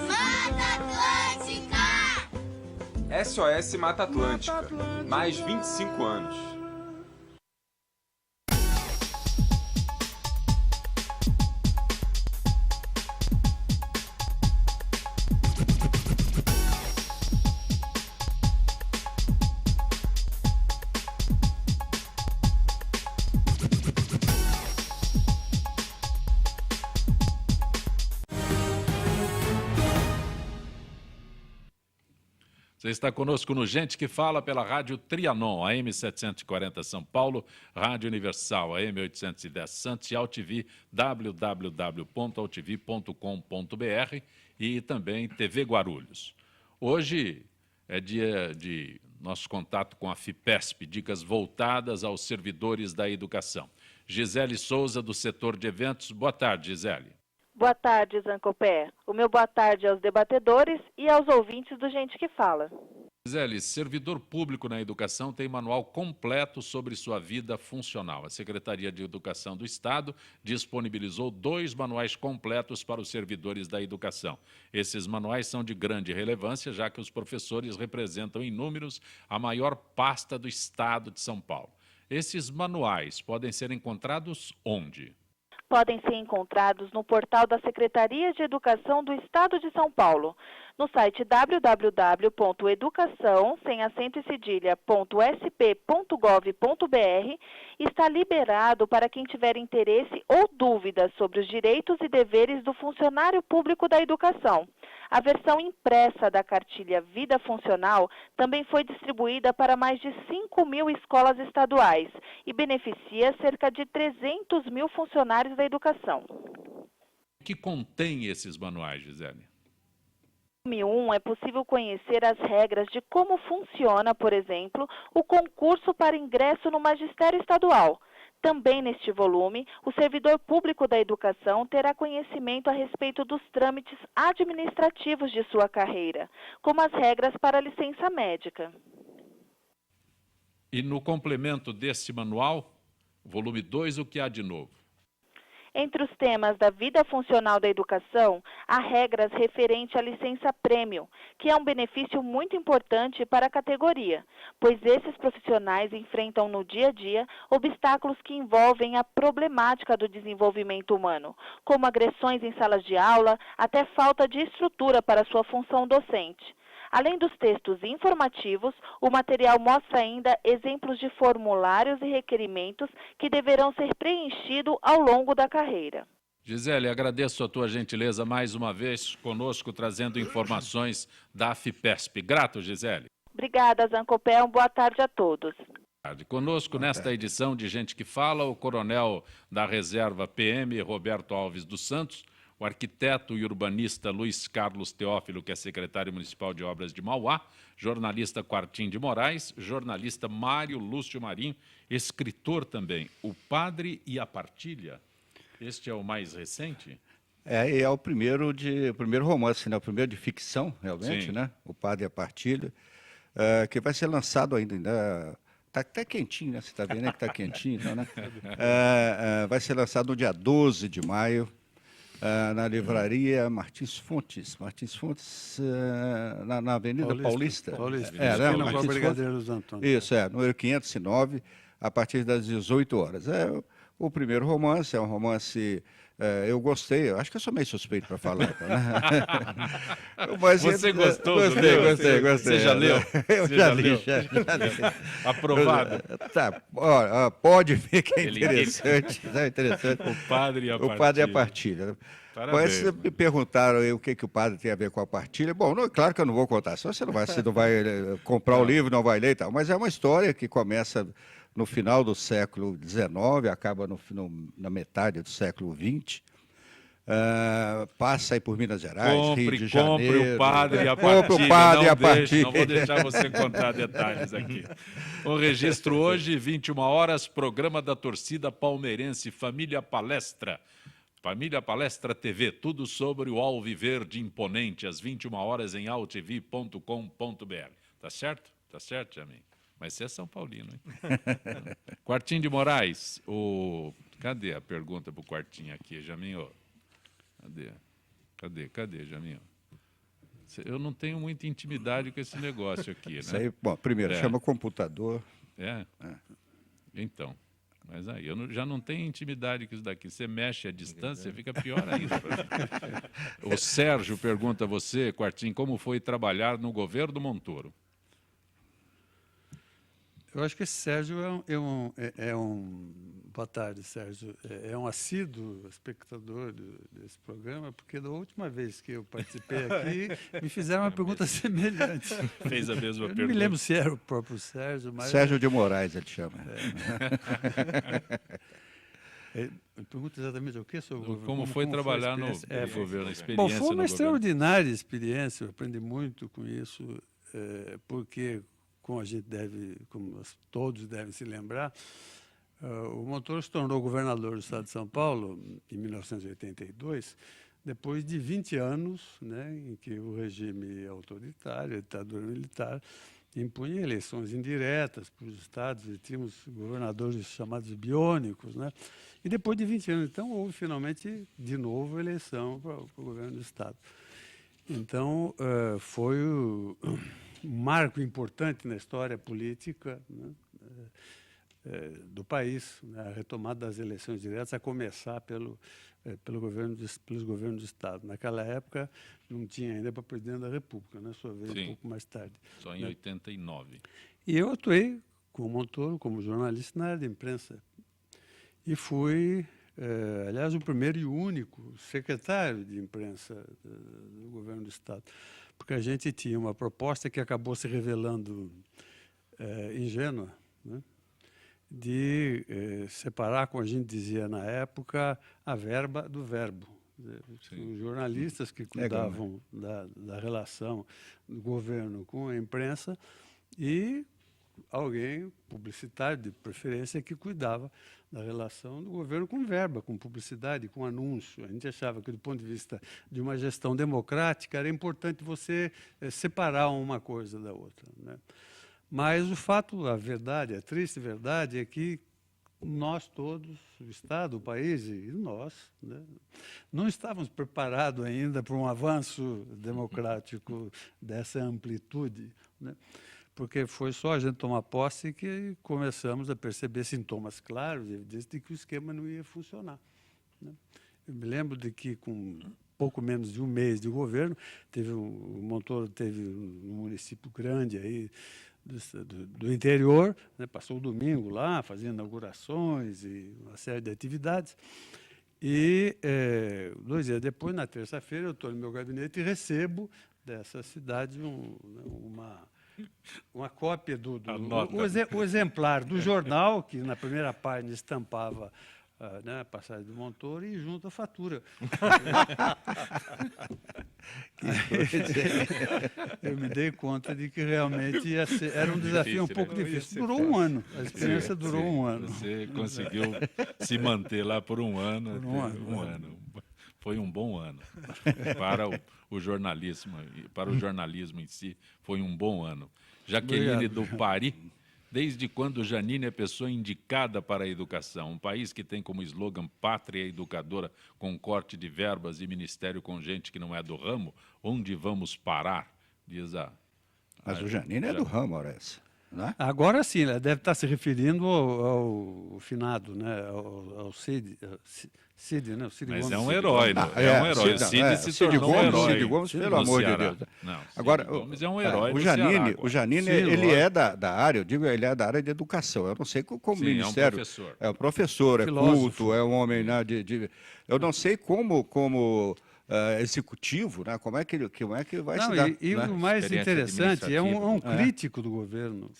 Mata Atlântica! SOS Mata Atlântica. Mais 25 anos. Você está conosco no Gente que Fala pela Rádio Trianon, AM 740 São Paulo, Rádio Universal, AM 810 Santos e AltV, www.altv.com.br e também TV Guarulhos. Hoje é dia de nosso contato com a FIPESP, dicas voltadas aos servidores da educação. Gisele Souza, do setor de eventos. Boa tarde, Gisele. Boa tarde, Zancopé. O meu boa tarde aos debatedores e aos ouvintes do Gente que Fala. Gisele, servidor público na educação tem manual completo sobre sua vida funcional. A Secretaria de Educação do Estado disponibilizou 2 manuais completos para os servidores da educação. Esses manuais são de grande relevância, já que os professores representam em números a maior pasta do Estado de São Paulo. Esses manuais podem ser encontrados onde? Podem ser encontrados no portal da Secretaria de Educação do Estado de São Paulo, no site www.educação.sp.gov.br. Está liberado para quem tiver interesse ou dúvidas sobre os direitos e deveres do funcionário público da educação. A versão impressa da cartilha Vida Funcional também foi distribuída para mais de 5.000 escolas estaduais e beneficia cerca de 300 mil funcionários da educação. O que contém esses manuais, Gisele? No volume 1 é possível conhecer as regras de como funciona, por exemplo, o concurso para ingresso no magistério estadual. Também neste volume, o servidor público da educação terá conhecimento a respeito dos trâmites administrativos de sua carreira, como as regras para a licença médica. E no complemento desse manual, volume 2, o que há de novo? Entre os temas da vida funcional da educação, há regras referentes à licença prêmio, que é um benefício muito importante para a categoria, pois esses profissionais enfrentam no dia a dia obstáculos que envolvem a problemática do desenvolvimento humano, como agressões em salas de aula, até falta de estrutura para sua função docente. Além dos textos informativos, o material mostra ainda exemplos de formulários e requerimentos que deverão ser preenchidos ao longo da carreira. Gisele, agradeço a tua gentileza mais uma vez conosco, trazendo informações da FIPESP. Grato, Gisele. Obrigada, Zancopé. Boa tarde a todos. Conosco nesta edição de Gente que Fala, o coronel da reserva PM, Roberto Alves dos Santos, o arquiteto e urbanista Luiz Carlos Teófilo, que é secretário municipal de obras de Mauá, jornalista Quartim de Moraes, jornalista Mário Lúcio Marinho, escritor também, O Padre e a Partilha. Este é o mais recente? É o primeiro romance, né? O primeiro de ficção, realmente, Sim. né? O Padre e a Partilha, que vai ser lançado ainda. Está até quentinho, né? Você está vendo, né, que está quentinho, então, né? Vai ser lançado no dia 12 de maio, na livraria Martins Fontes. Martins Fontes, na Avenida Paulista. Paulista. Né? Esquina com a Martins Brigadeiro dos Antônios. Isso, número 509, a partir das 18 horas. O primeiro romance, é um romance... eu gostei, eu acho que eu sou meio suspeito para falar. Tá, né? Mas, Você gostou? Gostei. Você já leu? Eu Você já já li, leu? já li. Aprovado. Tá, pode ver que é interessante. É interessante. O Padre e a Partilha. O Padre e a Partilha. Parabéns. Mas me perguntaram aí o que o padre tem a ver com a partilha. Bom, claro que eu não vou contar, senão você não vai comprar o livro, não vai ler e tal. Mas é uma história que começa no final do século XIX, acaba na metade do século XX. Passa aí por Minas Gerais, Rio de Janeiro. Compre o Padre e a Partilha. Compre o Padre e a Partilha. Não vou deixar você contar detalhes aqui. O registro hoje, 21 horas, programa da torcida palmeirense Família Palestra. Família Palestra TV, tudo sobre o Alviverde imponente, às 21 horas em altv.com.br. Tá certo? Tá certo, Jamin? Mas você é São Paulino, hein? Quartim de Moraes, cadê a pergunta para o Quartim aqui, Jamin? Cadê, Jamin? Eu não tenho muita intimidade com esse negócio aqui, né? Isso aí, bom, primeiro, chama computador. Então, mas aí, eu já não tenho intimidade com isso daqui. Você mexe à distância, fica pior ainda. O Sérgio pergunta a você, Quartim, como foi trabalhar no governo Montoro? Eu acho que esse Sérgio boa tarde, Sérgio. É um assíduo espectador desse programa, porque da última vez que eu participei aqui, me fizeram uma pergunta semelhante. Fez a mesma pergunta. Eu não me lembro se era o próprio Sérgio, mas... Sérgio de Moraes, ele chama. Pergunta exatamente o quê sobre o governo? Como foi trabalhar no governo, a experiência. Bom, foi uma no extraordinária experiência, eu aprendi muito com isso, porque... como todos devem se lembrar, o Montoro se tornou governador do estado de São Paulo em 1982, depois de 20 anos, né, em que o regime autoritário, a ditadura militar, impunha eleições indiretas para os estados, e tínhamos governadores chamados biônicos, né? E depois de 20 anos, então, houve finalmente, de novo, eleição para o governo do estado. Então, foi um marco importante na história política, né, do país, né, a retomada das eleições diretas, a começar pelos governos do Estado. Naquela época, não tinha ainda para presidente da República, né, sua vez um pouco mais tarde. Só em 89. E eu atuei com o Montoro como jornalista na área de imprensa. E fui, aliás, o primeiro e único secretário de imprensa do governo do Estado, porque a gente tinha uma proposta que acabou se revelando ingênua, né, de separar, como a gente dizia na época, a verba do verbo. Os jornalistas que cuidavam da relação do governo com a imprensa e alguém publicitário, de preferência, que cuidava da relação do governo com verba, com publicidade, com anúncio. A gente achava que, do ponto de vista de uma gestão democrática, era importante você separar uma coisa da outra, né? Mas o fato, a verdade, a triste verdade, é que nós todos, o Estado, o país e nós, né, não estávamos preparados ainda para um avanço democrático dessa amplitude, né? Porque foi só a gente tomar posse que começamos a perceber sintomas claros, evidentes, de que o esquema não ia funcionar, né? Eu me lembro de que, com pouco menos de um mês de governo, o Montoro teve um município grande aí, do interior, né, passou o domingo lá, fazendo inaugurações e uma série de atividades. E 2 dias depois, na terça-feira, eu estou no meu gabinete e recebo dessa cidade uma cópia o exemplar do jornal, que na primeira página estampava né, a passagem do Montoro e junto a fatura. Eu me dei conta de que realmente era um desafio um pouco difícil. Durou um ano, a experiência durou um ano. Você conseguiu se manter lá por um ano. Um ano. Foi um bom ano para o jornalismo, em si, foi um bom ano. Jaqueline do Pari, desde quando Janine é pessoa indicada para a educação? Um país que tem como slogan Pátria Educadora, com corte de verbas e ministério com gente que não é do ramo, onde vamos parar? Diz a... Mas o Janine é do ramo, Horácio. Né? Agora sim, ela deve estar se referindo ao finado, né? ao Cid, né? O Cid Mas Gomes. é um herói, né? É um herói. O Cid se tornou um herói. Cid Gomes, pelo amor de Deus. Não, agora, Gomes é um herói. O Janine, ele é da área, eu digo, ele é da área de educação. Eu não sei como o Ministério. É um professor, é culto, é um homem, né, eu não sei como executivo, né? Como é que vai se dar? E né? o mais interessante é um crítico do governo.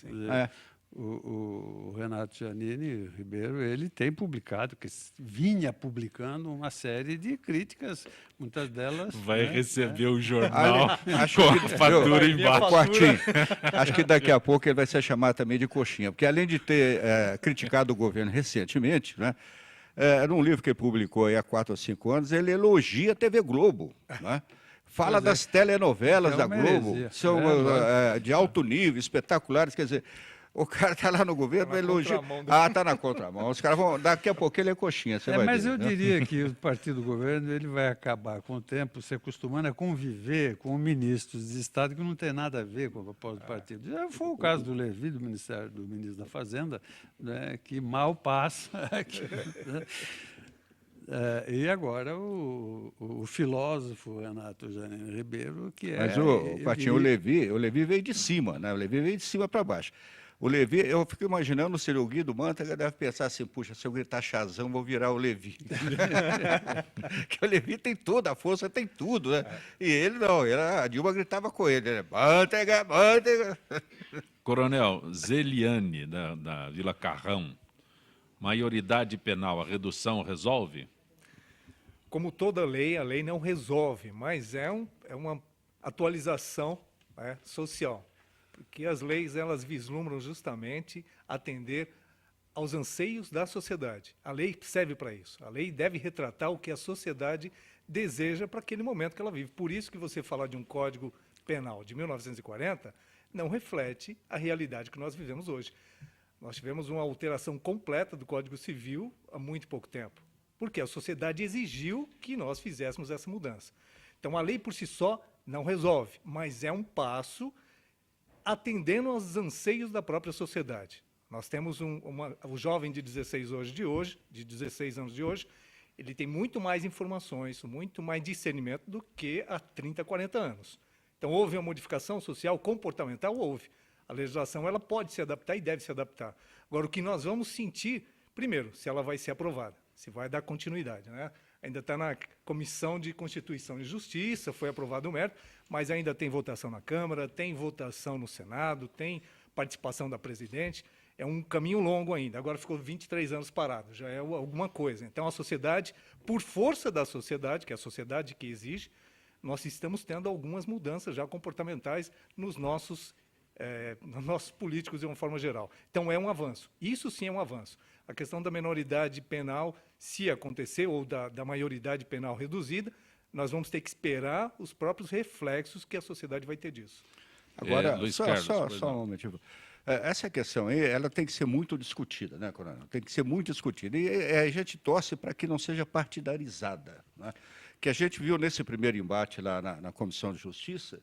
O Renato Janine Ribeiro, ele tem publicado, que vinha publicando uma série de críticas, muitas delas... Vai receber o jornal com a fatura embaixo. Acho que daqui a pouco ele vai ser chamado também de coxinha, porque além de ter criticado o governo recentemente, né? Num livro que ele publicou há 4 ou 5 anos, ele elogia a TV Globo, né? Fala das telenovelas da Globo, são de alto nível, espetaculares, quer dizer... O cara está lá no governo, elogia. Está na contramão. Os caras vão. Daqui a pouco ele é coxinha. Você vai mas ver, eu diria que o partido do governo ele vai acabar com o tempo se acostumando a conviver com ministros de Estado que não tem nada a ver com o propósito do partido. Já foi o caso do Levi, do ministro da Fazenda, né, que mal passa. E agora o filósofo Renato Janine Ribeiro, que Mas o Levi veio de cima, né? O Levi veio de cima para baixo. O Levi, eu fico imaginando se o Guido Mantega deve pensar assim, puxa, se eu gritar Chazão, vou virar o Levi. Porque o Levi tem toda a força, tem tudo, né? E ele não, a Dilma gritava com ele, né? Mantega, Mantega. Coronel Zeliane, da Vila Carrão, maioridade penal, a redução resolve? Como toda lei, a lei não resolve, mas é uma atualização, né, social. Porque as leis, elas vislumbram justamente atender aos anseios da sociedade. A lei serve para isso. A lei deve retratar o que a sociedade deseja para aquele momento que ela vive. Por isso que você falar de um Código Penal de 1940 não reflete a realidade que nós vivemos hoje. Nós tivemos uma alteração completa do Código Civil há muito pouco tempo, porque a sociedade exigiu que nós fizéssemos essa mudança. Então, a lei por si só não resolve, mas é um passo atendendo aos anseios da própria sociedade. Nós temos o jovem de 16 anos de hoje, ele tem muito mais informações, muito mais discernimento do que há 30, 40 anos. Então, houve uma modificação social, comportamental, houve. A legislação ela pode se adaptar e deve se adaptar. Agora, o que nós vamos sentir, primeiro, se ela vai ser aprovada, se vai dar continuidade, né? Ainda está na Comissão de Constituição e Justiça, foi aprovado o mérito, mas ainda tem votação na Câmara, tem votação no Senado, tem participação da presidente. É um caminho longo ainda. Agora ficou 23 anos parado, já é alguma coisa. Então, a sociedade, por força da sociedade, que é a sociedade que exige, nós estamos tendo algumas mudanças já comportamentais nos nossos políticos de uma forma geral. Então, é um avanço. Isso sim é um avanço. A questão da menoridade penal, se acontecer, ou da maioridade penal reduzida, nós vamos ter que esperar os próprios reflexos que a sociedade vai ter disso. Agora, só um momento. Essa questão aí, ela tem que ser muito discutida, né, Coronel? Tem que ser muito discutida. E a gente torce para que não seja partidarizada, né? Que a gente viu nesse primeiro embate lá na Comissão de Justiça,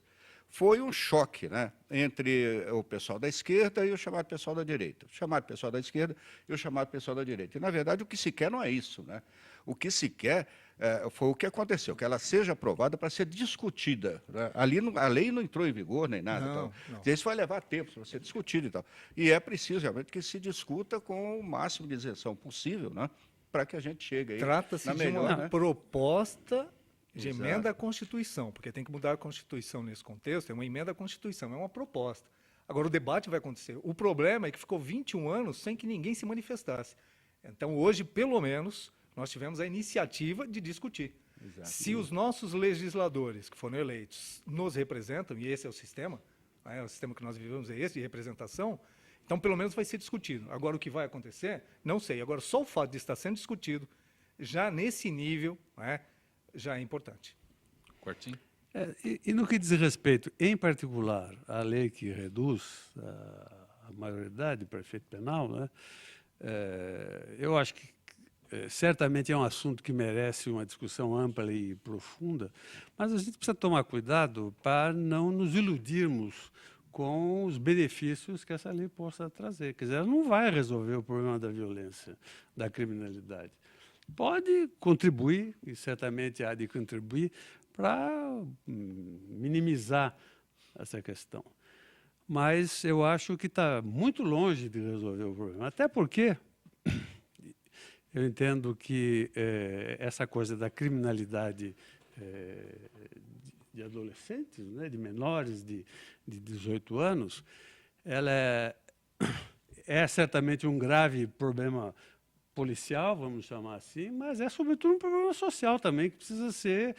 foi um choque, né, entre o pessoal da esquerda e o chamado pessoal da direita. O chamado pessoal da esquerda e o chamado pessoal da direita. E, na verdade, o que se quer não é isso, né? O que se quer foi o que aconteceu, que ela seja aprovada para ser discutida, né? A lei não entrou em vigor nem nada. Não. Isso vai levar tempo para ser discutido e tal. E é preciso realmente que se discuta com o máximo de isenção possível, né, para que a gente chegue aí. Trata-se de uma proposta de emenda à Constituição, porque tem que mudar a Constituição nesse contexto, é uma emenda à Constituição, é uma proposta. Agora, o debate vai acontecer. O problema é que ficou 21 anos sem que ninguém se manifestasse. Então, hoje, pelo menos, nós tivemos a iniciativa de discutir. Exato. Se os nossos legisladores que foram eleitos nos representam, e esse é o sistema, né, o sistema que nós vivemos é esse, de representação, então, pelo menos, vai ser discutido. Agora, o que vai acontecer, não sei. Agora, só o fato de estar sendo discutido, já nesse nível, né, já é importante. Quartinho? E no que diz respeito, em particular, à lei que reduz a maioridade para efeito penal, né, eu acho que certamente é um assunto que merece uma discussão ampla e profunda, mas a gente precisa tomar cuidado para não nos iludirmos com os benefícios que essa lei possa trazer. Quer dizer, ela não vai resolver o problema da violência, da criminalidade. Pode contribuir, e certamente há de contribuir, para minimizar essa questão. Mas eu acho que está muito longe de resolver o problema. Até porque eu entendo que essa coisa da criminalidade de adolescentes, né, de menores de 18 anos, ela é certamente um grave problema policial, vamos chamar assim, mas é sobretudo um problema social também que precisa ser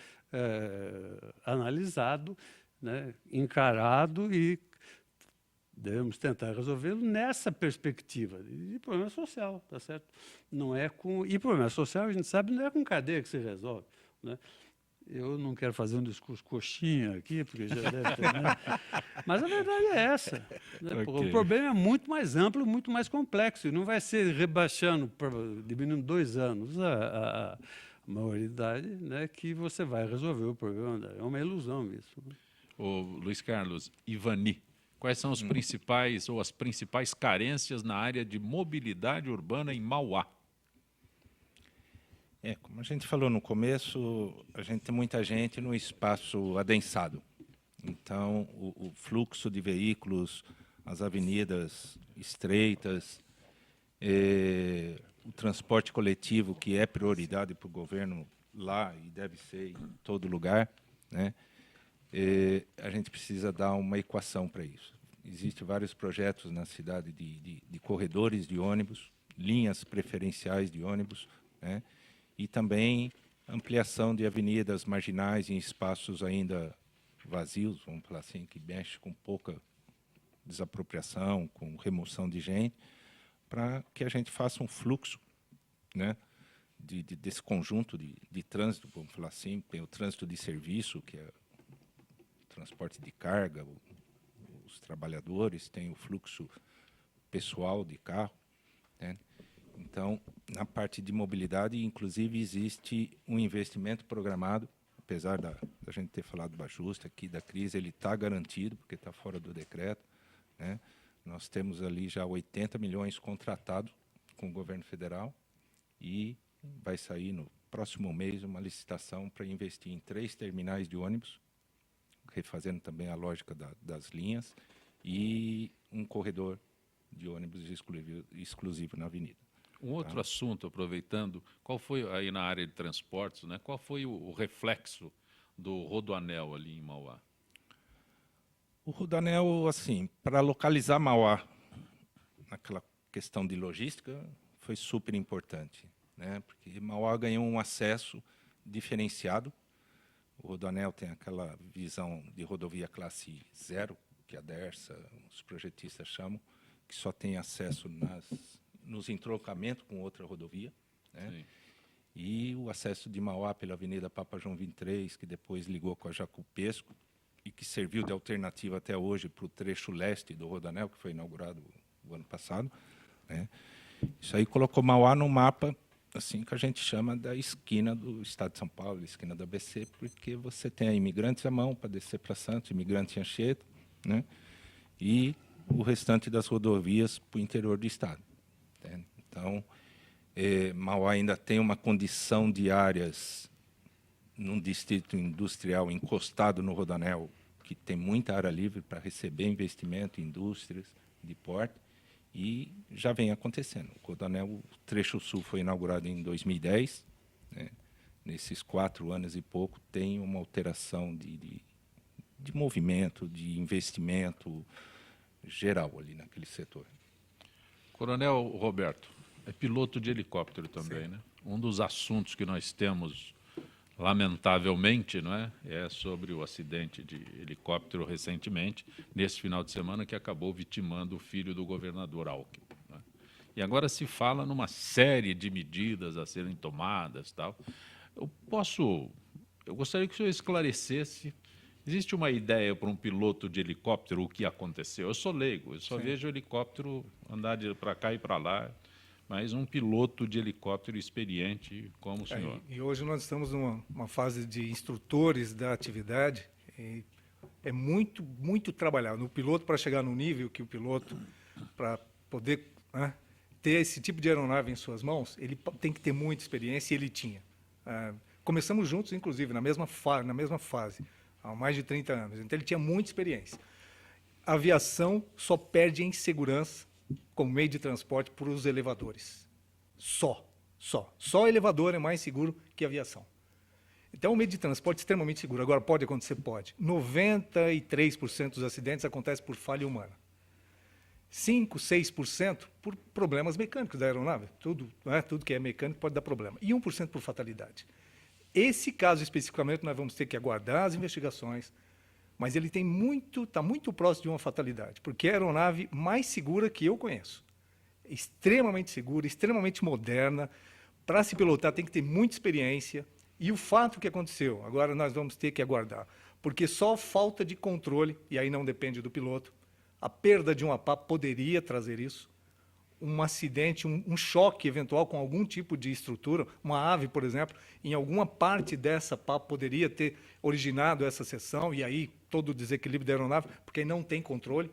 analisado, né, encarado, e devemos tentar resolvê-lo nessa perspectiva de problema social, tá certo? Não é com... E problema social, a gente sabe, não é com cadeia que se resolve, né? Eu não quero fazer um discurso coxinha aqui, porque já deve ter... Né? Mas a verdade é essa. Né? Okay. O problema é muito mais amplo, muito mais complexo, e não vai ser rebaixando, diminuindo 2 anos a maioridade, né, que você vai resolver o problema. É uma ilusão isso. Ô, Luiz Carlos, Ivani, quais são os principais ou as principais carências na área de mobilidade urbana em Mauá? Como a gente falou no começo, a gente tem muita gente no espaço adensado. Então, o fluxo de veículos, as avenidas estreitas, o transporte coletivo, que é prioridade para o governo lá e deve ser em todo lugar, né? A gente precisa dar uma equação para isso. Existem vários projetos na cidade de corredores de ônibus, linhas preferenciais de ônibus, né? E também ampliação de avenidas marginais em espaços ainda vazios, vamos falar assim, que mexe com pouca desapropriação, com remoção de gente, para que a gente faça um fluxo, né, desse conjunto de trânsito, vamos falar assim. Tem o trânsito de serviço, que é o transporte de carga, os trabalhadores, tem o fluxo pessoal de carro, né? Então, na parte de mobilidade, inclusive, existe um investimento programado, apesar da gente ter falado do ajuste aqui, da crise, ele está garantido, porque está fora do decreto, né? Nós temos ali já 80 milhões contratados com o governo federal e vai sair no próximo mês uma licitação para investir em 3 terminais de ônibus, refazendo também a lógica das linhas, e um corredor de ônibus exclusivo na avenida. Um outro assunto, aproveitando, qual foi, aí na área de transportes, né, qual foi o reflexo do Rodoanel ali em Mauá? O Rodoanel, assim, para localizar Mauá, naquela questão de logística, foi super importante, né, porque Mauá ganhou um acesso diferenciado. O Rodoanel tem aquela visão de rodovia classe 0, que a Dersa, os projetistas chamam, que só tem acesso nos entroncamentos com outra rodovia, né? E o acesso de Mauá pela Avenida Papa João 23, que depois ligou com a Jacupesco e que serviu de alternativa até hoje para o trecho leste do Rodoanel, que foi inaugurado o ano passado, né? Isso aí colocou Mauá no mapa, assim, que a gente chama da esquina do Estado de São Paulo, esquina da ABC, porque você tem imigrantes à mão para descer para Santos, imigrantes em Anchieta, né? E o restante das rodovias para o interior do Estado. Então, Mauá ainda tem uma condição de áreas num distrito industrial encostado no Rodoanel, que tem muita área livre para receber investimento, indústrias de porte, e já vem acontecendo. O Rodoanel, o trecho sul, foi inaugurado em 2010, né? Nesses 4 anos e pouco, tem uma alteração de movimento, de investimento geral ali naquele setor. Coronel Roberto. é piloto de helicóptero também, né? Um dos assuntos que nós temos, lamentavelmente, não é sobre o acidente de helicóptero recentemente, nesse final de semana, que acabou vitimando o filho do governador Alckmin. Não é? E agora se fala numa série de medidas a serem tomadas, tal. Eu gostaria que o senhor esclarecesse. Existe uma ideia para um piloto de helicóptero o que aconteceu? Eu sou leigo, eu só vejo o helicóptero andar para cá e para lá, mas um piloto de helicóptero experiente como o senhor. E hoje nós estamos numa fase de instrutores da atividade, e é muito, muito trabalhado. O piloto, para chegar no nível que o piloto, para poder ter esse tipo de aeronave em suas mãos, ele tem que ter muita experiência, e ele tinha. Começamos juntos, inclusive, na mesma fase, há mais de 30 anos. Então, ele tinha muita experiência. A aviação só perde em segurança como meio de transporte para os elevadores. Só elevador é mais seguro que a aviação. Então, é um meio de transporte extremamente seguro. Agora, pode acontecer? Pode. 93% dos acidentes acontecem por falha humana. 5%, 6% por problemas mecânicos da aeronave. Tudo que é mecânico pode dar problema. E 1% por fatalidade. Esse caso especificamente nós vamos ter que aguardar as investigações, mas ele está muito próximo de uma fatalidade, porque é a aeronave mais segura que eu conheço. Extremamente segura, extremamente moderna. Para se pilotar tem que ter muita experiência. E o fato que aconteceu, agora nós vamos ter que aguardar, porque só falta de controle, e aí não depende do piloto, a perda de uma pá poderia trazer isso, um acidente, um choque eventual com algum tipo de estrutura, uma ave, por exemplo, em alguma parte dessa pá poderia ter originado essa seção, e aí todo o desequilíbrio da aeronave, porque não tem controle.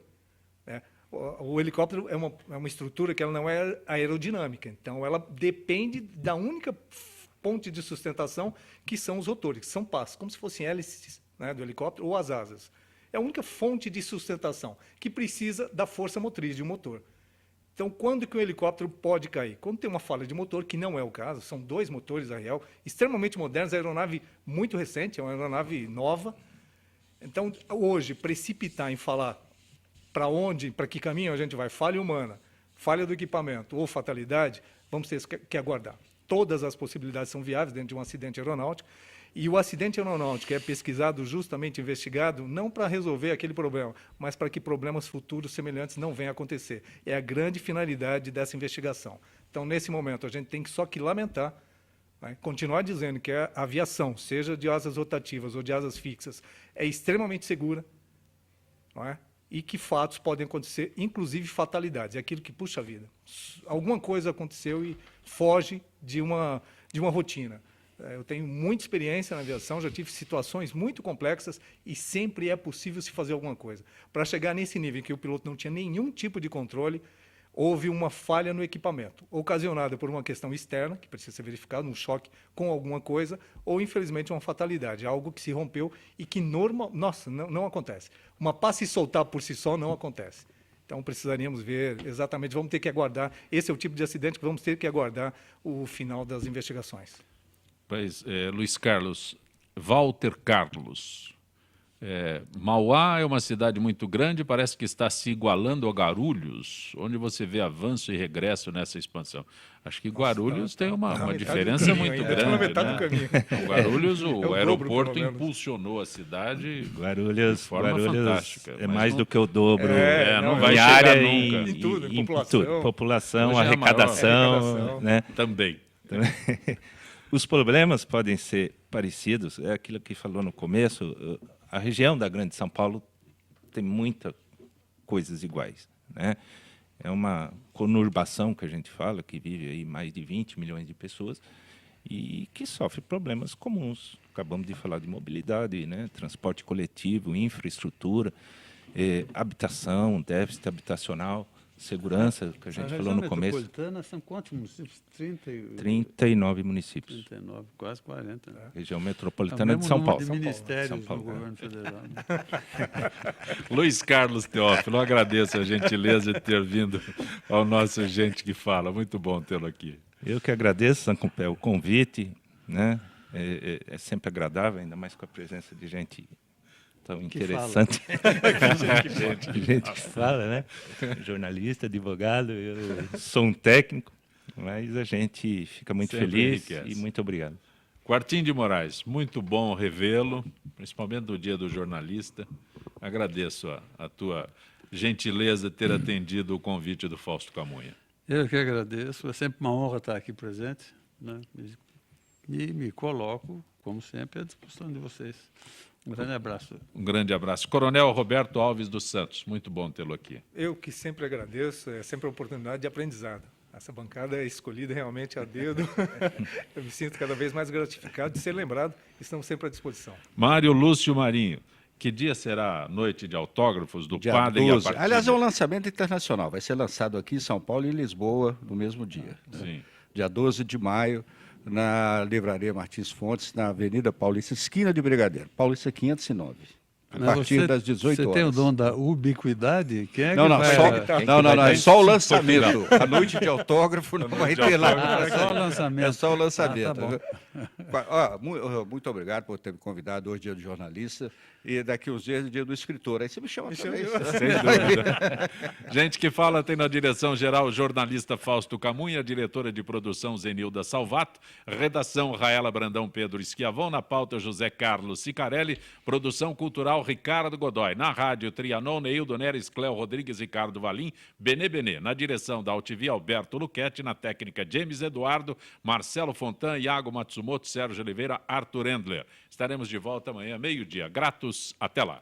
Né? O helicóptero é uma estrutura que ela não é aerodinâmica, então ela depende da única ponte de sustentação, que são os rotores, que são pás, como se fossem hélices, né, do helicóptero, ou as asas. É a única fonte de sustentação, que precisa da força motriz de um motor. Então, quando que o helicóptero pode cair? Quando tem uma falha de motor, que não é o caso, são 2 motores Ariel, extremamente modernos, a aeronave muito recente, é uma aeronave nova. Então, hoje, precipitar em falar para que caminho a gente vai, falha humana, falha do equipamento ou fatalidade, vamos ter que aguardar. Todas as possibilidades são viáveis dentro de um acidente aeronáutico, e o acidente aeronáutico é pesquisado, justamente investigado, não para resolver aquele problema, mas para que problemas futuros semelhantes não venham a acontecer. É a grande finalidade dessa investigação. Então, nesse momento, a gente tem só que lamentar, né, continuar dizendo que a aviação, seja de asas rotativas ou de asas fixas, é extremamente segura, não é? E que fatos podem acontecer, inclusive fatalidades. É aquilo que puxa a vida. Alguma coisa aconteceu e foge de uma rotina. Eu tenho muita experiência na aviação, já tive situações muito complexas e sempre é possível se fazer alguma coisa. Para chegar nesse nível em que o piloto não tinha nenhum tipo de controle, houve uma falha no equipamento, ocasionada por uma questão externa, que precisa ser verificada, um choque com alguma coisa, ou, infelizmente, uma fatalidade, algo que se rompeu e que não acontece. Uma pá se soltar por si só não acontece. Então, precisaríamos ver exatamente, vamos ter que aguardar, esse é o tipo de acidente que vamos ter que aguardar o final das investigações. Pois, Luiz Carlos, Walter Carlos, Mauá é uma cidade muito grande, parece que está se igualando a Guarulhos, onde você vê avanço e regresso nessa expansão. Acho que Guarulhos tem uma diferença muito grande. Né? Guarulhos, o aeroporto impulsionou a cidade de forma fantástica. É mais do que o dobro. Não vai chegar nunca. Em tudo, população, arrecadação. Né? Também. Os problemas podem ser parecidos, é aquilo que falou no começo, a região da Grande São Paulo tem muitas coisas iguais. Né? É uma conurbação que a gente fala, que vive aí mais de 20 milhões de pessoas e que sofre problemas comuns. Acabamos de falar de mobilidade, né? Transporte coletivo, infraestrutura, habitação, déficit habitacional, segurança, que a gente falou no começo. A região metropolitana são quantos municípios? 39 municípios. 39, quase 40. Né? Região metropolitana de São Paulo. De ministérios do governo federal. Né? Luiz Carlos Teófilo, agradeço a gentileza de ter vindo ao nosso Gente que Fala. Muito bom tê-lo aqui. Eu que agradeço, Sancompé, o convite. Né? É sempre agradável, ainda mais com a presença de gente tão interessante. Gente que fala, né? Jornalista, advogado, eu sou um técnico, Mas a gente fica muito Sempre feliz enriquece. e muito obrigado. Quartim de Moraes, muito bom revê-lo, principalmente no Dia do Jornalista. Agradeço a tua gentileza de ter atendido o convite do Fausto Camunha. Eu que agradeço, é sempre uma honra estar aqui presente, né? E me coloco, como sempre, à disposição de vocês. Um grande abraço. Um grande abraço. Coronel Roberto Alves dos Santos, muito bom tê-lo aqui. Eu que sempre agradeço, é sempre uma oportunidade de aprendizado. Essa bancada é escolhida realmente a dedo. Eu me sinto cada vez mais gratificado de ser lembrado. Estamos sempre à disposição. Mário Lúcio Marinho, que dia será a noite de autógrafos do Dia Padre e a 12. Partilha? Aliás, é um lançamento internacional. Vai ser lançado aqui em São Paulo e em Lisboa no mesmo dia. Sim. Dia 12 de maio, na Livraria Martins Fontes, na Avenida Paulista, esquina de Brigadeiro. Paulista 509. A Mas partir das 18 horas. Você tem o dom da ubiquidade? Quem é Não, que não, vai... é só o lançamento. A noite de autógrafo não vai ter lá. É só o lançamento. É só o lançamento. Tá bom. Muito obrigado por ter me convidado hoje, dia do jornalista, e daqui uns dias, dia do escritor. Aí você me chama também. Sem dúvida. Gente que fala tem na direção-geral o jornalista Fausto Camunha, diretora de produção Zenilda Salvato, redação Raela Brandão Pedro Esquiavão, na pauta José Carlos Sicarelli, produção cultural Ricardo Godoy, na rádio Trianon, Neildo Neres, Cléo Rodrigues, Ricardo Valim, Benê Benê, na direção da Altivi Alberto Luquete, na técnica James Eduardo, Marcelo Fontan, Iago Matsumoto, Sérgio Oliveira, Arthur Endler. Estaremos de volta amanhã, meio-dia. Gratos, até lá.